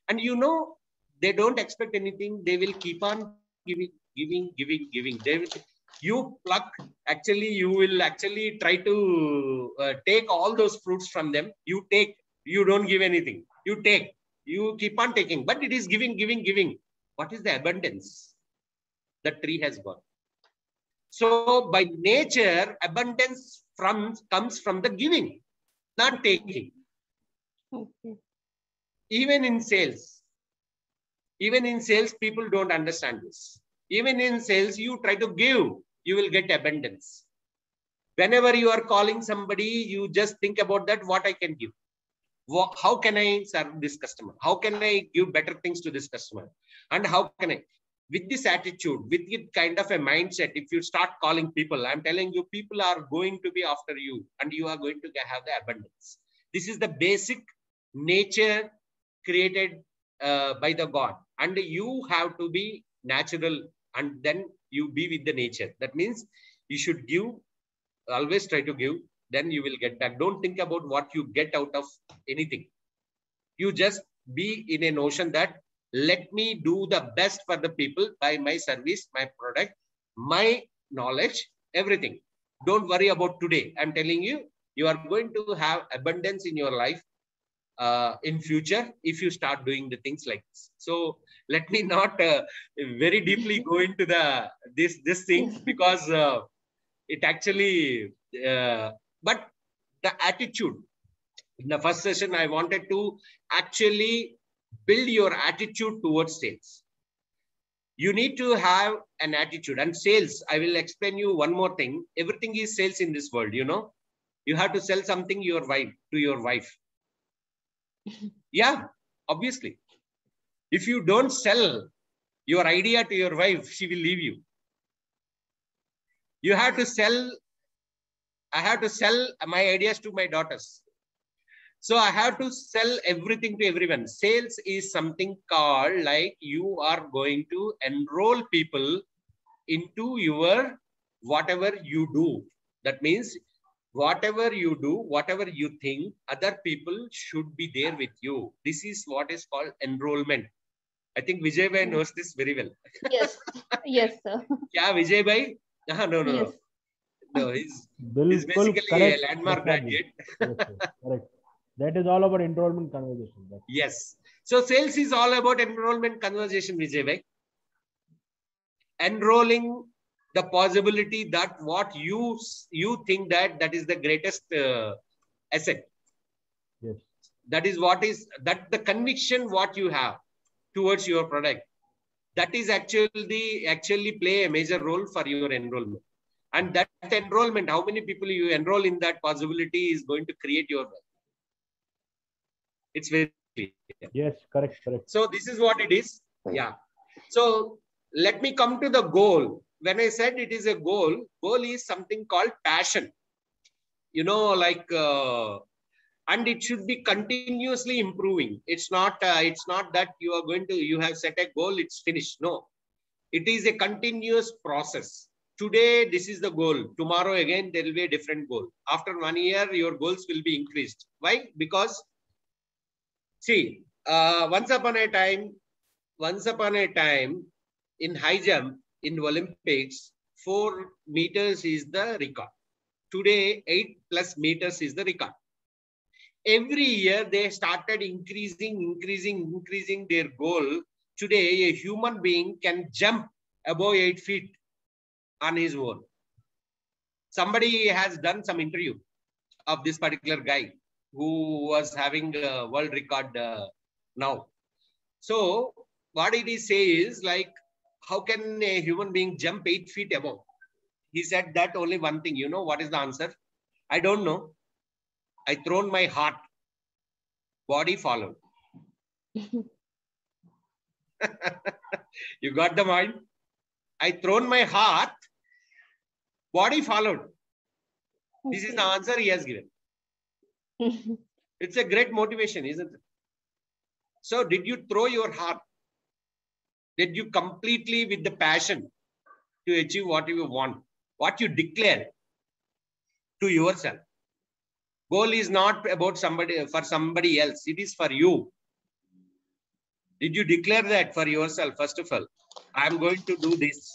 And you know, they don't expect anything. They will keep on giving. You pluck, actually, you will actually try to take all those fruits from them. You take, you don't give anything. You take, you keep on taking, but it is giving. What is the abundance that tree has got? So by nature, abundance comes from the giving, not taking. Okay. Even in sales, people don't understand this. Even in sales, you try to give, you will get abundance. Whenever you are calling somebody, you just think about that, what I can give. How can I serve this customer? How can I give better things to this customer? And how can I? With this attitude, with it kind of a mindset, if you start calling people, I'm telling you, people are going to be after you and you are going to have the abundance. This is the basic nature created by the God. And you have to be natural and then you be with the nature. That means you should give, always try to give, then you will get back. Don't think about what you get out of anything. You just be in a notion that let me do the best for the people by my service, my product, my knowledge, everything. Don't worry about today. I'm telling you, you are going to have abundance in your life in future if you start doing the things like this. So let me not very deeply go into this thing, because It actually, but the attitude. In the first session, I wanted to actually build your attitude towards sales. You need to have an attitude, and sales, I will explain you one more thing. Everything is sales in this world, you know. You have to sell something to your wife. Yeah, obviously. If you don't sell your idea to your wife, she will leave you. You have to sell. I have to sell my ideas to my daughters. So I have to sell everything to everyone. Sales is something called like you are going to enroll people into your whatever you do. That means whatever you do, whatever you think, other people should be there with you. This is what is called enrollment. I think Vijay Bhai knows this very well. Yes, yes, sir. Yeah, Vijay Bhai? No. Yes. No, he's Bilkul basically correct. a landmark graduate. Yes, correct. That is all about enrollment conversation. Yes. So sales is all about enrollment conversation, Vijay Bhai. Enrolling the possibility that what you think that is the greatest asset. Yes. That is that the conviction what you have towards your product. That is actually play a major role for your enrollment. And that enrollment, how many people you enroll in that possibility is going to create your wealth. It's very clear. Yes, correct. So this is what it is. Yeah. So let me come to the goal. When I said it is a goal is something called passion. You know, like, and it should be continuously improving. It's not that you have set a goal, it's finished. No, it is a continuous process. Today, this is the goal. Tomorrow again, there will be a different goal. After 1 year, your goals will be increased. Why? Because see, once upon a time, in high jump in Olympics, 4 meters is the record. Today, 8+ meters is the record. Every year, they started increasing their goal. Today, a human being can jump above 8 feet on his own. Somebody has done some interview of this particular guy who was having a world record now. So what did he say is like, how can a human being jump 8 feet above? He said that only one thing. You know what is the answer? I don't know. I thrown my heart. Body followed. You got the mind? I thrown my heart. Body followed. Okay. This is the answer he has given. It's a great motivation, isn't it? So did you throw your heart? Did you completely with the passion to achieve what you want, what you declare to yourself? Goal is not about for somebody else. It is for you. Did you declare that for yourself? First of all, I am going to do this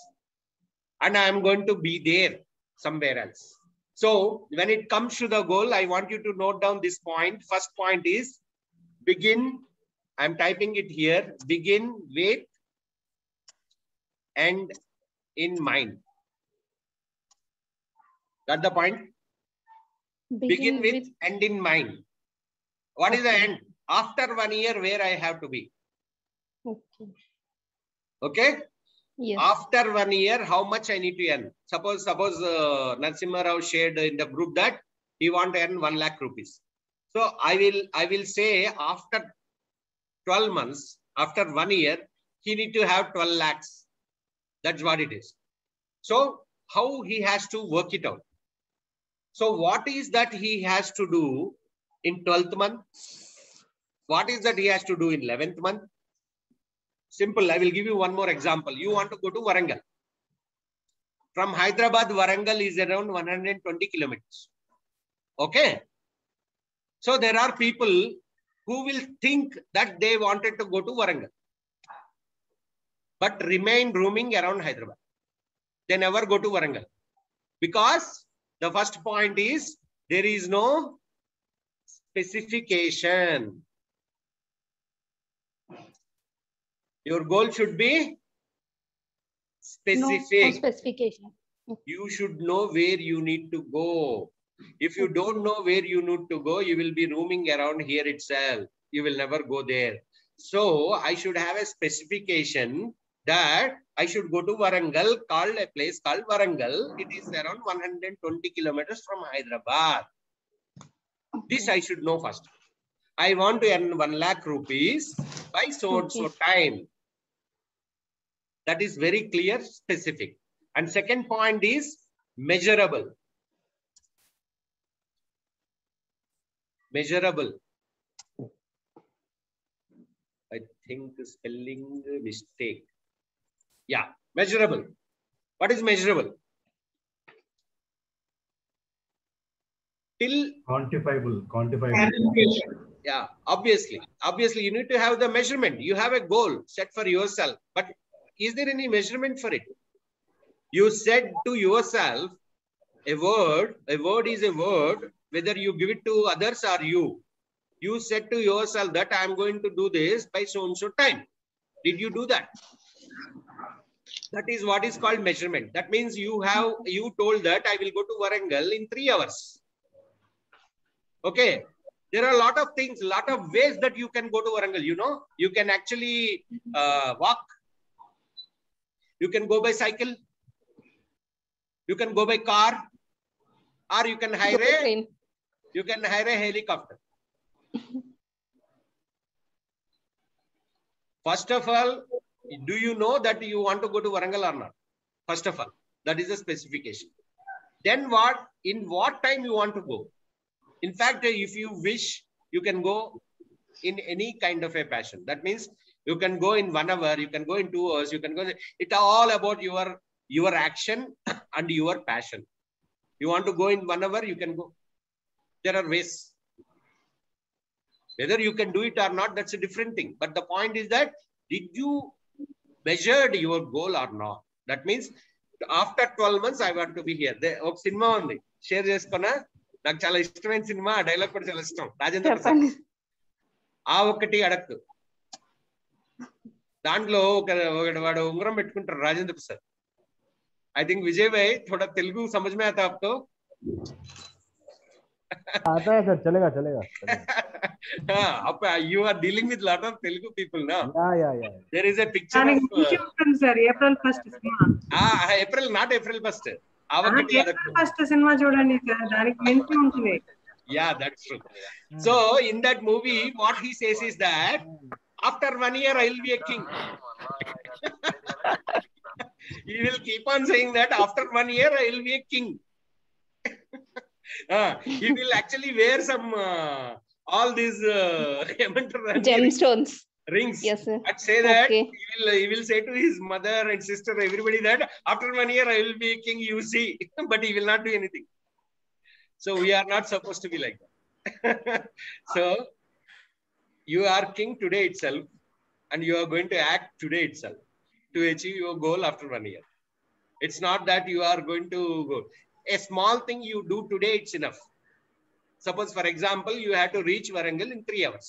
and I am going to be there somewhere else. So when it comes to the goal, I want you to note down this point. First point is begin. I'm typing it here. Begin with end in mind. Got the point? Begin with end in mind. What is the end? After 1 year, where I have to be. Okay. Okay? Yes. After 1 year, how much I need to earn? Suppose Narasimha Rao shared in the group that he want to earn 1 lakh rupees. So I will say after 12 months, after 1 year, he need to have 12 lakhs. That's what it is. So how he has to work it out? So what is that he has to do in 12th month? What is that he has to do in 11th month? Simple. I will give you one more example. You want to go to Warangal. From Hyderabad, Warangal is around 120 kilometers. Okay. So there are people who will think that they wanted to go to Warangal, but remain roaming around Hyderabad. They never go to Warangal because the first point is there is no specification. Your goal should be specific. No specification. You should know where you need to go. If you don't know where you need to go, you will be roaming around here itself. You will never go there. So I should have a specification that I should go to Warangal, called a place called Warangal. It is around 120 kilometers from Hyderabad. This I should know first. I want to earn 1 lakh rupees by so and so time. That is very clear, specific. And second point is measurable. Measurable. I think spelling mistake. Yeah, measurable. What is measurable? Till quantifiable. Yeah, obviously you need to have the measurement. You have a goal set for yourself, but is there any measurement for it? You said to yourself a word is a word, whether you give it to others or you. You said to yourself that I am going to do this by so and so time. Did you do that? That is what is called measurement. That means you told that I will go to Warangal in 3 hours. Okay. There are a lot of things, a lot of ways that you can go to Warangal. You know, you can actually walk. You can go by cycle. You can go by car, or you can hire a helicopter. First of all, do you know that you want to go to Warangal or not? First of all, that is a specification. Then what? In what time you want to go? In fact, if you wish, you can go in any kind of a passion. That means you can go in 1 hour, you can go in 2 hours, you can go. It's all about your action and your passion. You want to go in 1 hour, you can go. There are ways. Whether you can do it or not, that's a different thing. But the point is that, did you measure your goal or not? That means after 12 months, I want to be here. ఒక cinema ఉంది, share చేసుకున్నా. నాకు చాలా ఇష్టమైన cinema, dialogue కూడా చాలా ఇష్టం. రాజేంద్ర ప్రసాద్ ఆ ఒక్కటి అడక్కు. దాంట్లో వాడు ఉంగరం పెట్టుకుంటారు Rajendra Prasad. I think Vijay bhai, थोड़ा तेलुगु समझ में आता आपको? आता है सर, चलेगा चलेगा. You are dealing with lot of Telugu people now. Yeah. There is a picture of sir, April 1st cinema. not April 1st. April 1st cinema చూడండి సార్, దానికి మించి ఉంటుంది. Yeah, that's true. So in that movie, what he says is that after 1 year I will be a king. He will keep on saying that after 1 year I will be a king. He will actually wear some all these gemstones, rings. Yes, sir. And say that he will say to his mother and sister, everybody, that after 1 year I will be a king, you see. But he will not do anything. So we are not supposed to be like that. So you are king today itself, and you are going to act today itself to achieve your goal after 1 year. It's not that you are going to go. A small thing you do today, it's enough. Suppose, for example, you have to reach Warangal in 3 hours.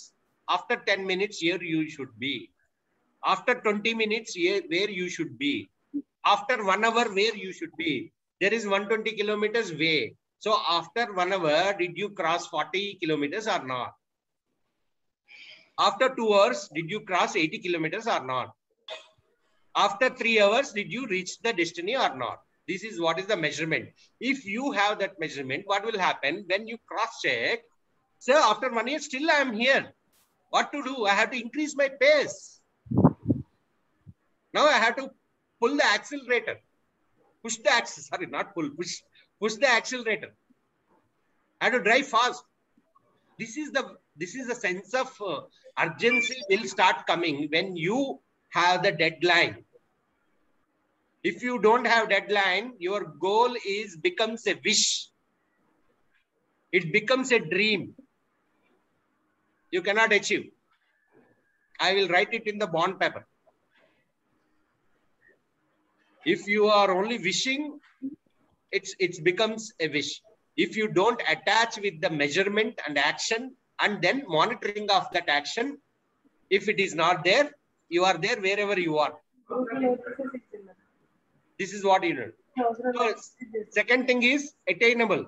After 10 minutes, here you should be. After 20 minutes, here where you should be. After 1 hour, where you should be. There is 120 kilometers way. So after 1 hour, did you cross 40 kilometers or not? After 2 hours, did you cross 80 kilometers or not? After 3 hours, did you reach the destiny or not? This is what is the measurement. If you have that measurement, what will happen when you cross-check? Sir, after 1 year, still I am here. What to do? I have to increase my pace. Now I have to pull the accelerator. Push the accelerator. Sorry, not pull. Push the accelerator. I have to drive fast. This is the sense of urgency will start coming when you have the deadline. If you don't have deadline, your goal becomes a wish. It becomes a dream. You cannot achieve. I will write it in the bond paper. If you are only wishing, it becomes a wish. If you don't attach with the measurement and action and then monitoring of that action, if it is not there, you are there wherever you are. This is what you know. So, second thing is attainable.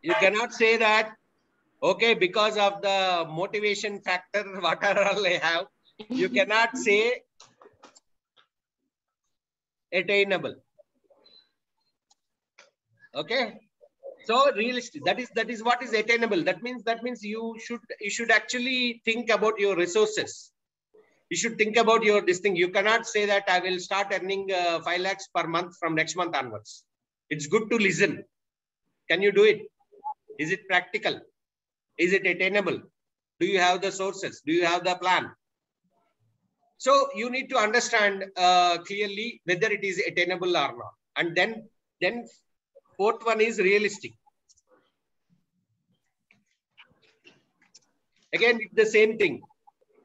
You cannot say that, okay, because of the motivation factor, whatever all I have, you cannot say attainable. Okay. So realistic, that is what is attainable. That means you should actually think about your resources. You should think about this thing. You cannot say that I will start earning 5 lakhs per month from next month onwards. It's good to listen. Can you do it? Is it practical? Is it attainable? Do you have the sources? Do you have the plan? So you need to understand clearly whether it is attainable or not. And then fourth one is realistic. Again, it's the same thing.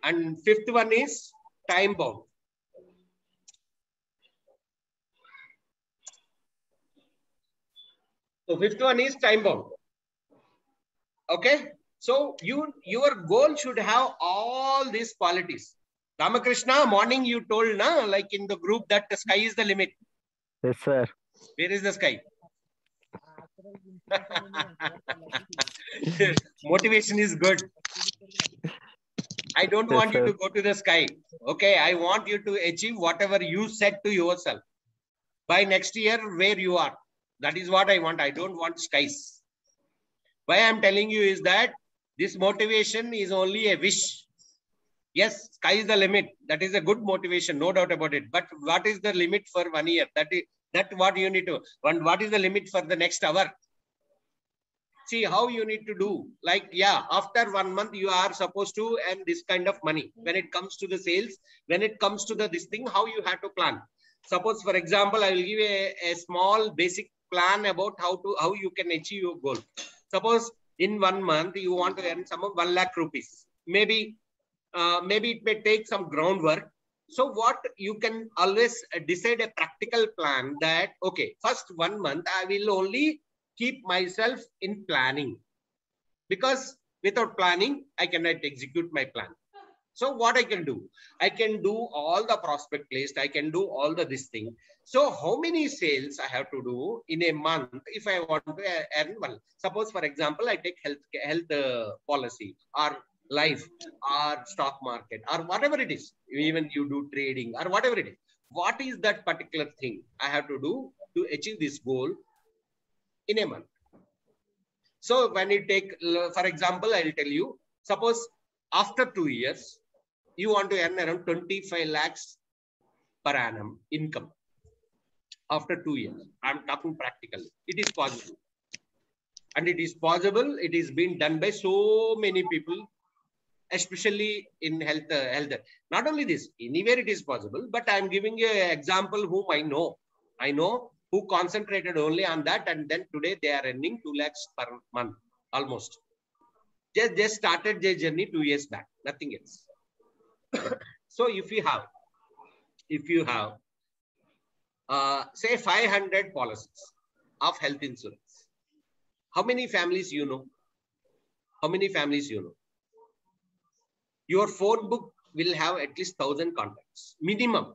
And fifth one is time bound. So fifth one is time bound. Okay. So your goal should have all these qualities. Ramakrishna, morning you told, na, like in the group, that the sky is the limit. Yes, sir. Where is the sky? Motivation is good. I don't want you to go to the sky. Okay, I want you to achieve whatever you said to yourself. By next year, where you are. That is what I want. I don't want skies. Why I'm telling you is that this motivation is only a wish. Yes, sky is the limit. That is a good motivation, no doubt about it. But what is the limit for 1 year? That what you need to. And what is the limit for the next hour? See how you need to do. Like, yeah, after 1 month, you are supposed to earn this kind of money. When it comes to the sales, when it comes to this thing, how you have to plan. Suppose, for example, I will give a small basic plan about how you can achieve your goal. Suppose in 1 month, you want to earn some of 1 lakh rupees. Maybe it may take some groundwork. So what you can always decide a practical plan that, okay, first 1 month, I will only keep myself in planning, because without planning, I cannot execute my plan. So what I can do? I can do all the prospect list. I can do all this thing. So how many sales I have to do in a month if I want to earn one? Suppose, for example, I take health policy or life or stock market or whatever it is. Even you do trading or whatever it is. What is that particular thing I have to do to achieve this goal in a month? So when you take, for example, I will tell you, suppose after 2 years, you want to earn around 25 lakhs per annum income. After 2 years, I'm talking practically. It is possible. And it is possible. It is being done by so many people, especially in health. Not only this, anywhere it is possible, but I'm giving you an example whom I know. I know who concentrated only on that, and then today they are earning 2 lakhs per month, almost. Just started their journey 2 years back, nothing else. So if you have, say 500 policies of health insurance, how many families you know? How many families you know? Your phone book will have at least 1,000 contacts, minimum.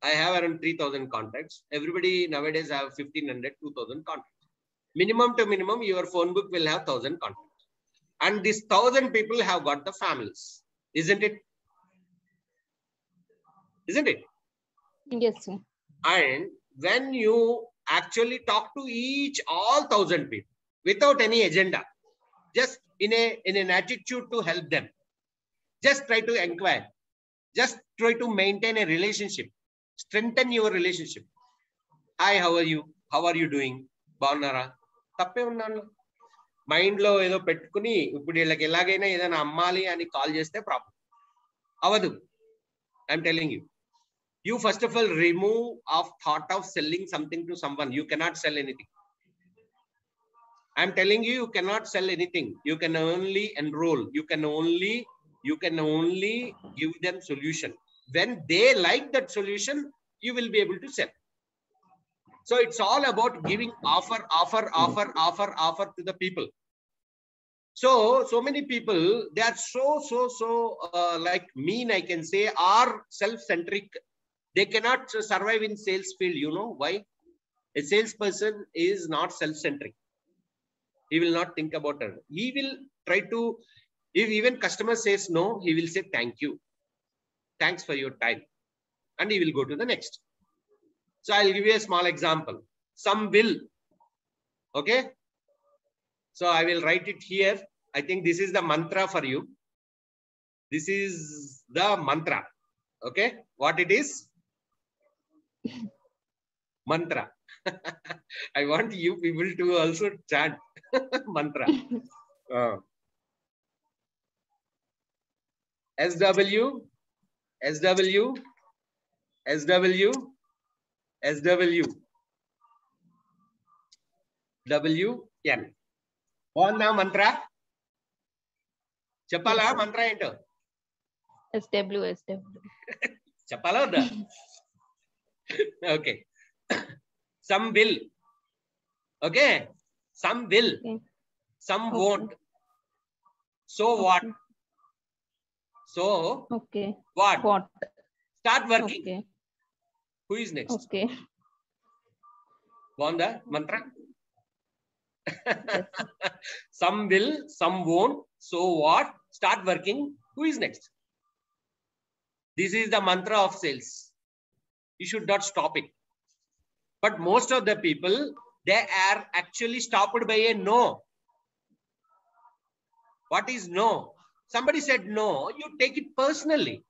I have around 3,000 contacts. Everybody nowadays have 1,500, 2,000 contacts. Minimum to minimum, your phone book will have 1,000 contacts. And these 1,000 people have got the families, isn't it? Isn't it? Yes, sir. And when you actually talk to all 1,000 people without any agenda, just in an attitude to help them, just try to inquire, just try to maintain a relationship, strengthen your relationship. Hi, how are you? How are you doing? Baunara? Tappe unnanu. Mind lo edo pettukuni ippudu illaki elagaina edana ammali ani call cheste problem avadu. I'm telling you. You first of all remove of thought of selling something to someone. You cannot sell anything. I'm telling you, you cannot sell anything. You can only enroll. You can only give them solution. When they like that solution, you will be able to sell. So it's all about giving offer to the people. So many people, they are so like mean, I can say, are self-centric. They cannot survive in sales field. You know why? A salesperson is not self-centric. He will not think about it. He will try to, if even customer says no, he will say thank you. Thanks for your time. And he will go to the next. So I'll give you a small example. Some will. Okay. So I will write it here. I think this is the mantra for you. This is the mantra. Okay. What it is? Mantra. I want you people to also chant mantra. SW, SW, SW, SW, WN. Now mantra. Chapala mantra enter. SW. Chapala. Okay. Some will. Okay. Some will. Okay. Some won't. So what? So okay. What? Start working. Okay. Who is next? Okay. Wanda mantra. Yes. Some will, some won't. So what? Start working. Who is next? This is the mantra of sales. You should not stop it. But most of the people, they are actually stopped by a no. What is no? Somebody said no, you take it personally.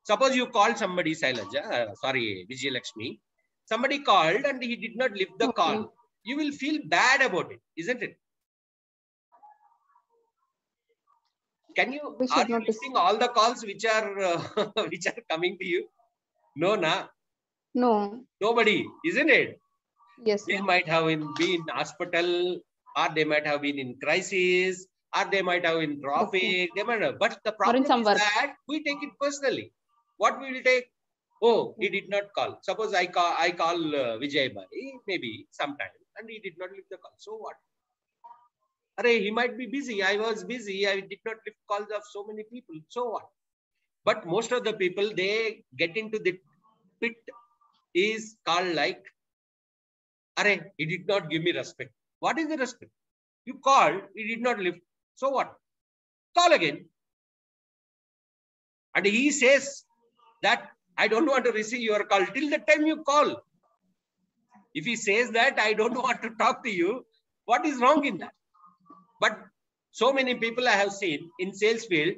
Suppose you called somebody, Vijay Lakshmi. Somebody called and he did not lift the call. You will feel bad about it, isn't it? Can you, are you lifting all the calls which are coming to you? No, na? No. Nobody, isn't it? Yes. They might have been in hospital, or they might have been in crisis, or they might have in traffic. Okay. They might have. But the problem is that we take it personally. What we will take? Oh, he did not call. Suppose I call Vijay Bhai, maybe sometime, and he did not lift the call. So what? Array, he might be busy. I was busy. I did not lift calls of so many people. So what? But most of the people, they get into the pit is called like, array, he did not give me respect. What is the respect? You called, he did not lift. So what? Call again. And he says that I don't want to receive your call till the time you call. If he says that I don't want to talk to you, what is wrong in that? But so many people I have seen in sales field,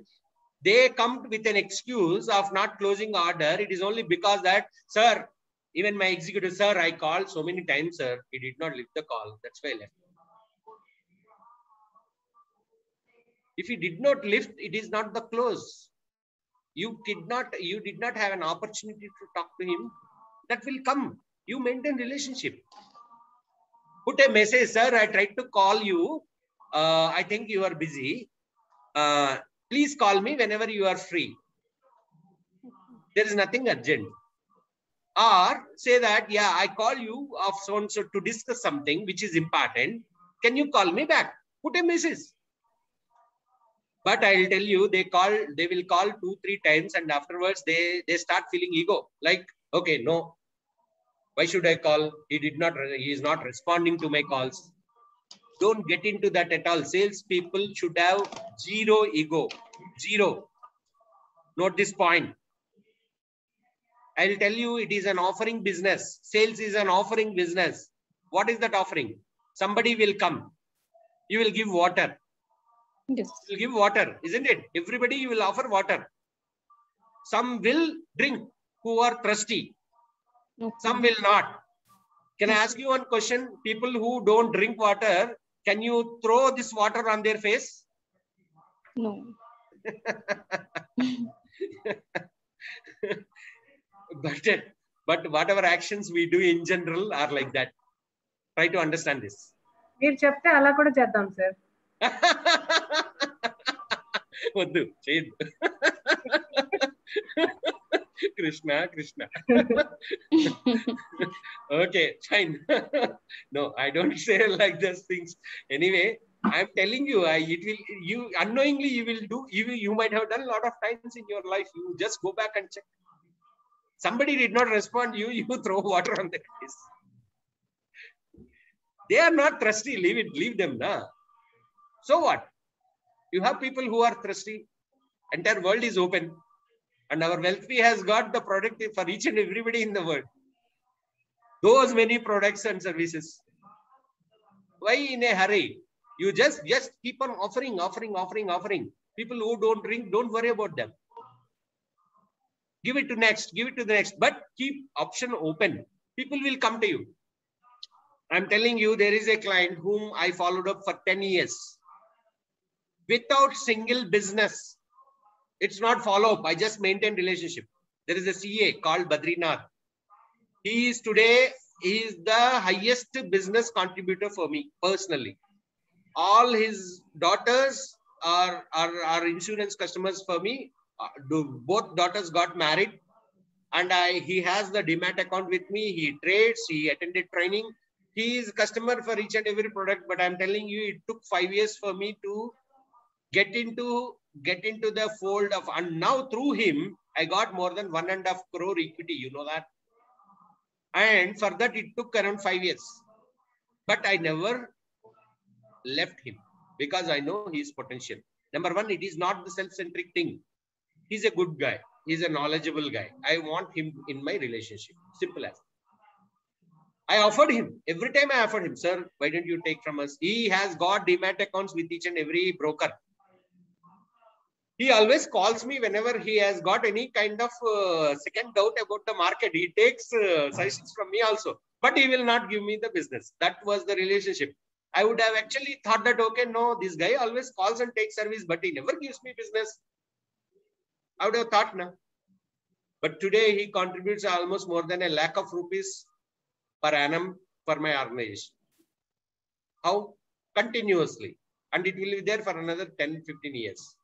they come with an excuse of not closing order. It is only because that, sir, even my executive, sir, I called so many times, sir, he did not lift the call. That's why I left. If he did not lift, it is not the close. You did not have an opportunity to talk to him. That will come. You maintain relationship. Put a message, sir, I tried to call you. I think you are busy. Please call me whenever you are free. There is nothing urgent. Or say that, yeah, I call you of so-and-so to discuss something which is important. Can you call me back? Put a message. But I'll tell you, they will call 2-3 times and afterwards they start feeling ego. Like, okay, no. Why should I call? He is not responding to my calls. Don't get into that at all. Sales people should have zero ego. Zero. Note this point. I'll tell you, it is an offering business. Sales is an offering business. What is that offering? Somebody will come. You will give water. Yes. You will give water, isn't it? Everybody you will offer water. Some will drink who are thirsty. Okay. Some will not. Can I ask you one question? People who don't drink water, can you throw this water on their face? No. But whatever actions we do in general are like that. Try to understand this. మీరు చెప్తే అలా కూడా చేద్దాం sir. వద్దు చేయద్దు. Krishna. Okay, fine. No, I don't say like those things. Anyway, I'm telling you, you unknowingly you will do. You might have done a lot of times in your life. You just go back and check. Somebody did not respond, you throw water on their face. They are not thirsty, leave them. Na? So what? You have people who are thirsty. Entire world is open. And our Wealthfree has got the product for each and everybody in the world. Those many products and services. Why in a hurry? You just keep on offering. People who don't drink, don't worry about them. Give it to the next, but keep option open. People will come to you. I'm telling you, there is a client whom I followed up for 10 years without single business. It's not follow up. I just maintain relationship. There is a CA called Badrinath. He is the highest business contributor for me personally. All his daughters are insurance customers for me. Both daughters got married, and he has the Demat account with me. He trades, he attended training. He is a customer for each and every product, but I'm telling you, it took 5 years for me to get into the fold of, and now through him, I got more than 1.5 crore equity, you know that? And for that, it took around 5 years. But I never left him because I know his potential. Number one, it is not the self-centric thing. He's a good guy. He's a knowledgeable guy. I want him in my relationship. Simple as. I offered him. Every time I offered him, sir, why don't you take from us? He has got Demat accounts with each and every broker. He always calls me whenever he has got any kind of second doubt about the market. He takes suggestions from me also. But he will not give me the business. That was the relationship. I would have actually thought that, okay, no, this guy always calls and takes service, but he never gives me business. I would have thought, no. But today he contributes almost more than ₹1 lakh per annum for my organization. How? Continuously. And it will be there for another 10, 15 years.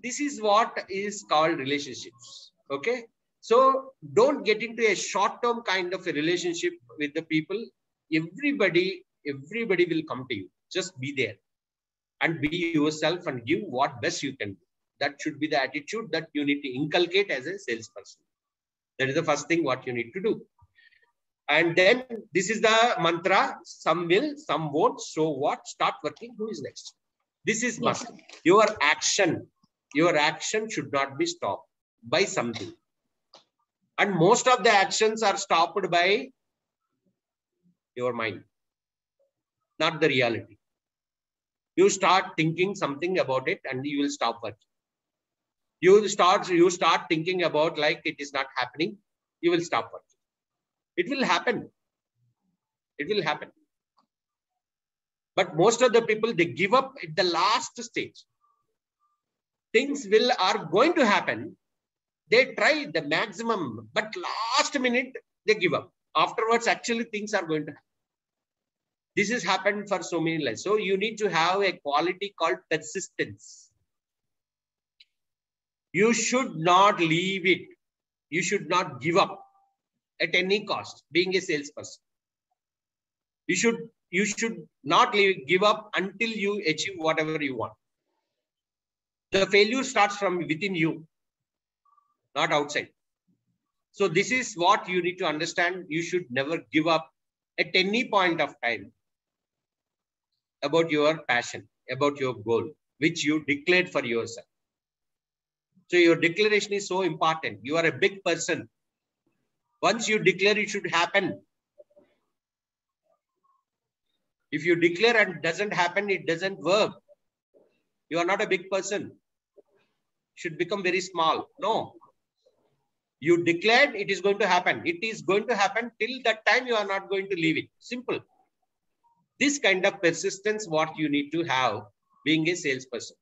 This is what is called relationships. Okay. So don't get into a short-term kind of a relationship with the people. Everybody will come to you. Just be there and be yourself and give what best you can do. That should be the attitude that you need to inculcate as a salesperson. That is the first thing what you need to do. And then this is the mantra. Some will, some won't. So what? Start working. Who is next? This is must. Your action should not be stopped by something. And most of the actions are stopped by your mind, not the reality. You start thinking something about it and you will stop working. You start thinking about like it is not happening. You will stop working. It will happen. It will happen. But most of the people, they give up at the last stage. Things are going to happen. They try the maximum, but last minute they give up. Afterwards, actually things are going to happen. This has happened for so many lives. So you need to have a quality called persistence. You should not leave it. You should not give up at any cost, being a salesperson. You should not give up until you achieve whatever you want. The failure starts from within you, not outside. So this is what you need to understand. You should never give up at any point of time about your passion, about your goal, which you declared for yourself. So your declaration is so important. You are a big person. Once you declare, it should happen. If you declare and it doesn't happen, it doesn't work. You are not a big person. You should become very small. No. You declared it is going to happen. It is going to happen till that time you are not going to leave it. Simple. This kind of persistence, what you need to have being a salesperson.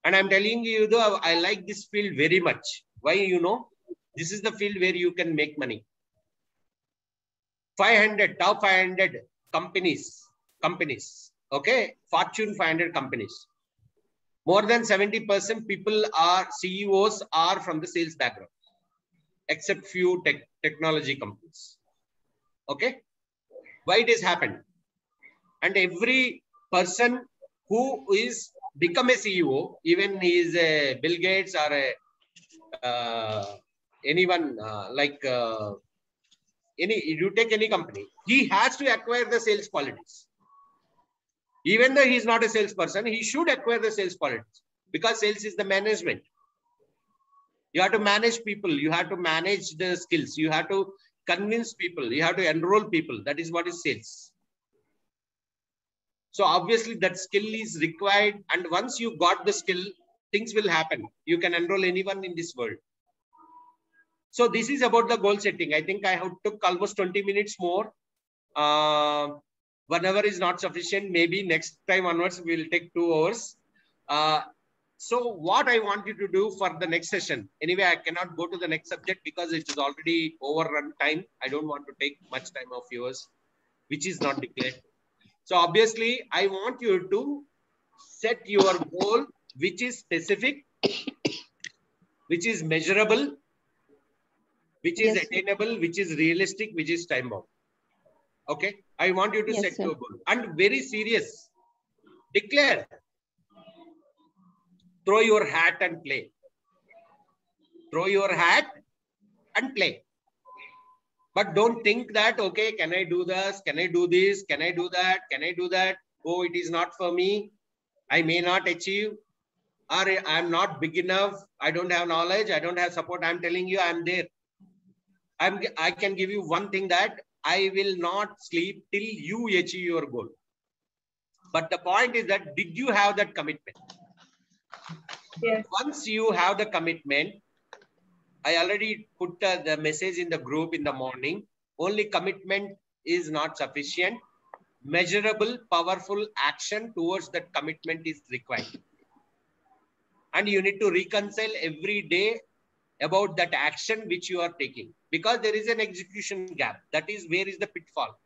And I'm telling you, though, I like this field very much. Why? You know, this is the field where you can make money. 500, top 500 companies, okay? Fortune 500 companies. More than 70% people are, CEOs are from the sales background, except few technology companies, okay? Why it has happened? And every person who is become a CEO, even he is a Bill Gates or anyone you take any company, he has to acquire the sales qualities. Even though he's not a salesperson, he should acquire the sales qualities, because sales is the management. You have to manage people. You have to manage the skills. You have to convince people. You have to enroll people. That is what is sales. So obviously that skill is required. And once you got the skill, things will happen. You can enroll anyone in this world. So this is about the goal setting. I think I have took almost 20 minutes more. 1 hour is not sufficient. Maybe next time onwards, we will take 2 hours. So what I want you to do for the next session, anyway, I cannot go to the next subject because it is already overrun time. I don't want to take much time of yours, which is not declared. So obviously, I want you to set your goal, which is specific, which is measurable, which is attainable, which is realistic, which is time bound. Okay. I want you to set your goal and very serious. Declare. Throw your hat and play. Throw your hat and play. But don't think that, okay, can I do this? Can I do this? Can I do that? Can I do that? Oh, it is not for me. I may not achieve. Or I'm not big enough. I don't have knowledge. I don't have support. I'm telling you, I'm there. I can give you one thing, that I will not sleep till you achieve your goal. But the point is that, did you have that commitment? Yes. Once you have the commitment, I already put the message in the group in the morning. Only commitment is not sufficient. Measurable, powerful action towards that commitment is required. And you need to reconcile every day about that action which you are taking, because there is an execution gap. That is where is the pitfall.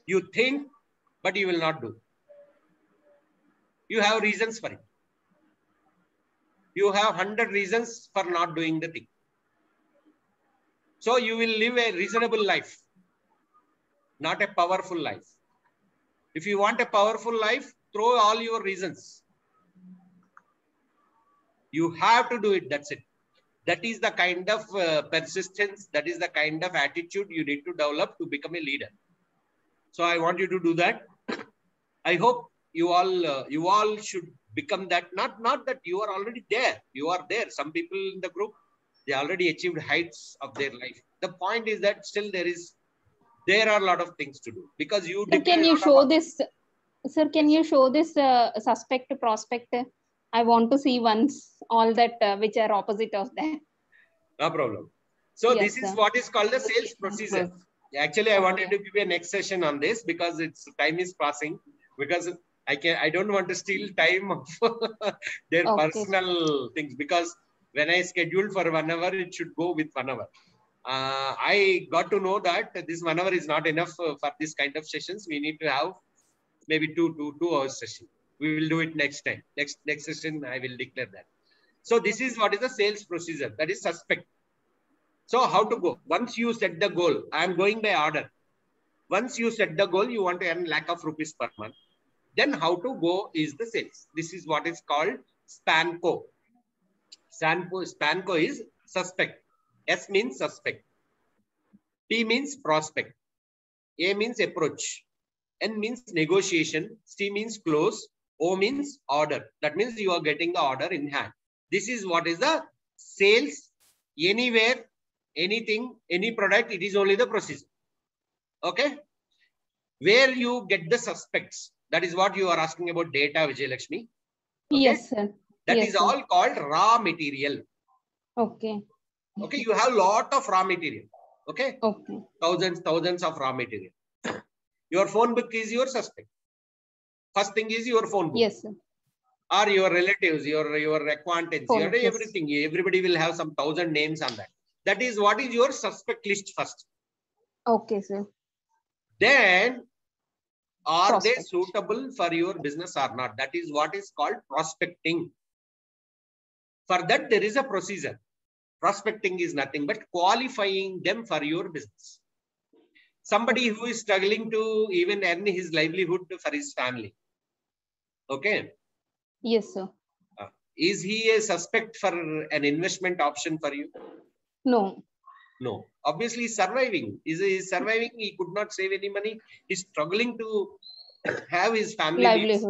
You think, but you will not do. You have reasons for it. You have 100 reasons for not doing the thing. So you will live a reasonable life, not a powerful life. If you want a powerful life, throw all your reasons. You have to do it. That's it. That is the kind of persistence. That is the kind of attitude you need to develop to become a leader. So I want you to do that. I hope you all should become that. Not that you are already there. You are there. Some people in the group, they already achieved heights of their life. The point is that still there are a lot of things to do, because you. Sir, can you show this? Sir, can you show this suspect prospect? I want to see once all that which are opposite of that. No problem. So yes, this is what is called the sales procedure. Actually, I wanted to give you a next session on this, because time is passing. Because I don't want to steal time of their personal things, because when I scheduled for 1 hour, it should go with 1 hour. I got to know that this 1 hour is not enough for this kind of sessions. We need to have maybe two hours session. We will do it next time. Next session, I will declare that. So this is what is the sales procedure. That is suspect. So how to go? Once you set the goal, I am going by order. Once you set the goal, you want to earn lakh of rupees per month. Then how to go is the sales. This is what is called SPANCO. SPANCO is suspect. S means suspect. P means prospect. A means approach. N means negotiation. C means close. O means order. That means you are getting the order in hand. This is what is the sales. Anywhere, anything, any product, it is only the procedure. Okay? Where you get the suspects. That is what you are asking about data, Vijayalakshmi. Okay? Yes, sir. That yes, is all called raw material. Okay. Okay, you have a lot of raw material. Okay? Okay. Thousands of raw material. Your phone book is your suspect. First thing is your phone book. Yes, sir. Or your relatives, your acquaintance, everything. Everybody will have some 1,000 names on that. That is what is your suspect list first. Okay, sir. Then, are they suitable for your business or not? That is what is called prospecting. For that, there is a procedure. Prospecting is nothing but qualifying them for your business. Somebody who is struggling to even earn his livelihood for his family. Okay. Yes, sir. Is he a suspect for an investment option for you? No. No. Obviously, surviving. Is surviving. He could not save any money. He's struggling to have his family needs.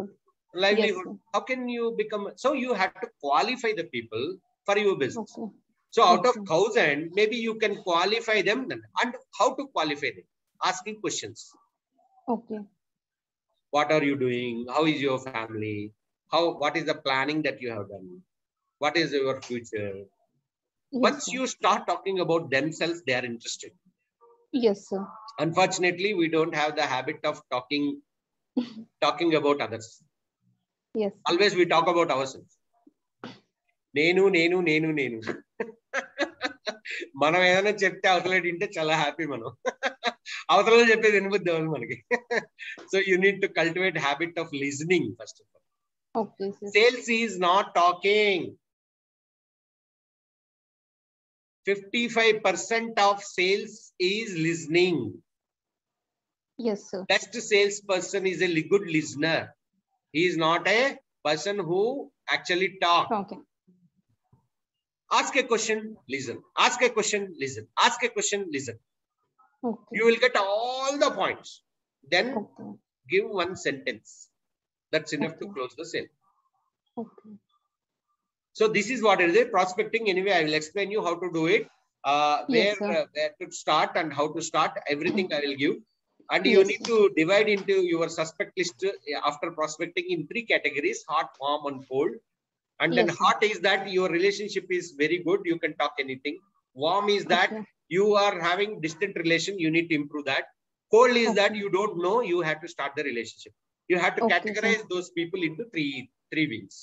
Livelihood. Yes. How can you become? So you have to qualify the people for your business. Okay. So out of 1,000, maybe you can qualify them. And how to qualify them? Asking questions. Okay. What are you doing? How is your family? What is the planning that you have done? What is your future? Once you start talking about themselves, they are interested. Yes, sir. Unfortunately, we don't have the habit of talking about others. Yes. Always we talk about ourselves. Nenu. మనం ఏదైనా చెప్తే అవతల వింటే చాలా happy మనం అవతల చెప్పేది వినబుద్ది మనకి. So you need to cultivate habit of listening first of all. Okay, sir. Sales is not talking. 55% of sales is listening. Yes, sir. Best salesperson is a good listener. He is not a person who actually talks. Okay. Ask a question, listen. Ask a question, listen. Ask a question, listen. Okay. You will get all the points. Then give one sentence. That's enough to close the sale. Okay. So this is what it is. Prospecting. Anyway, I will explain you how to do it. Yes, Where to start and how to start. Everything I will give. And you Yes, need to divide into your suspect list after prospecting in 3 categories: hot, warm, and cold. And then Yes, sir. hot is that your relationship is very good. You can talk anything. Warm is that you are having distant relation. You need to improve that. Cold is that you don't know. You have to start the relationship. You have to categorize those people into three wings.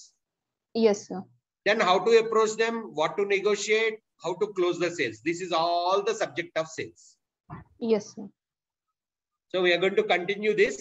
Yes, sir. Then how to approach them, what to negotiate, how to close the sales. This is all the subject of sales. Yes, sir. So we are going to continue this.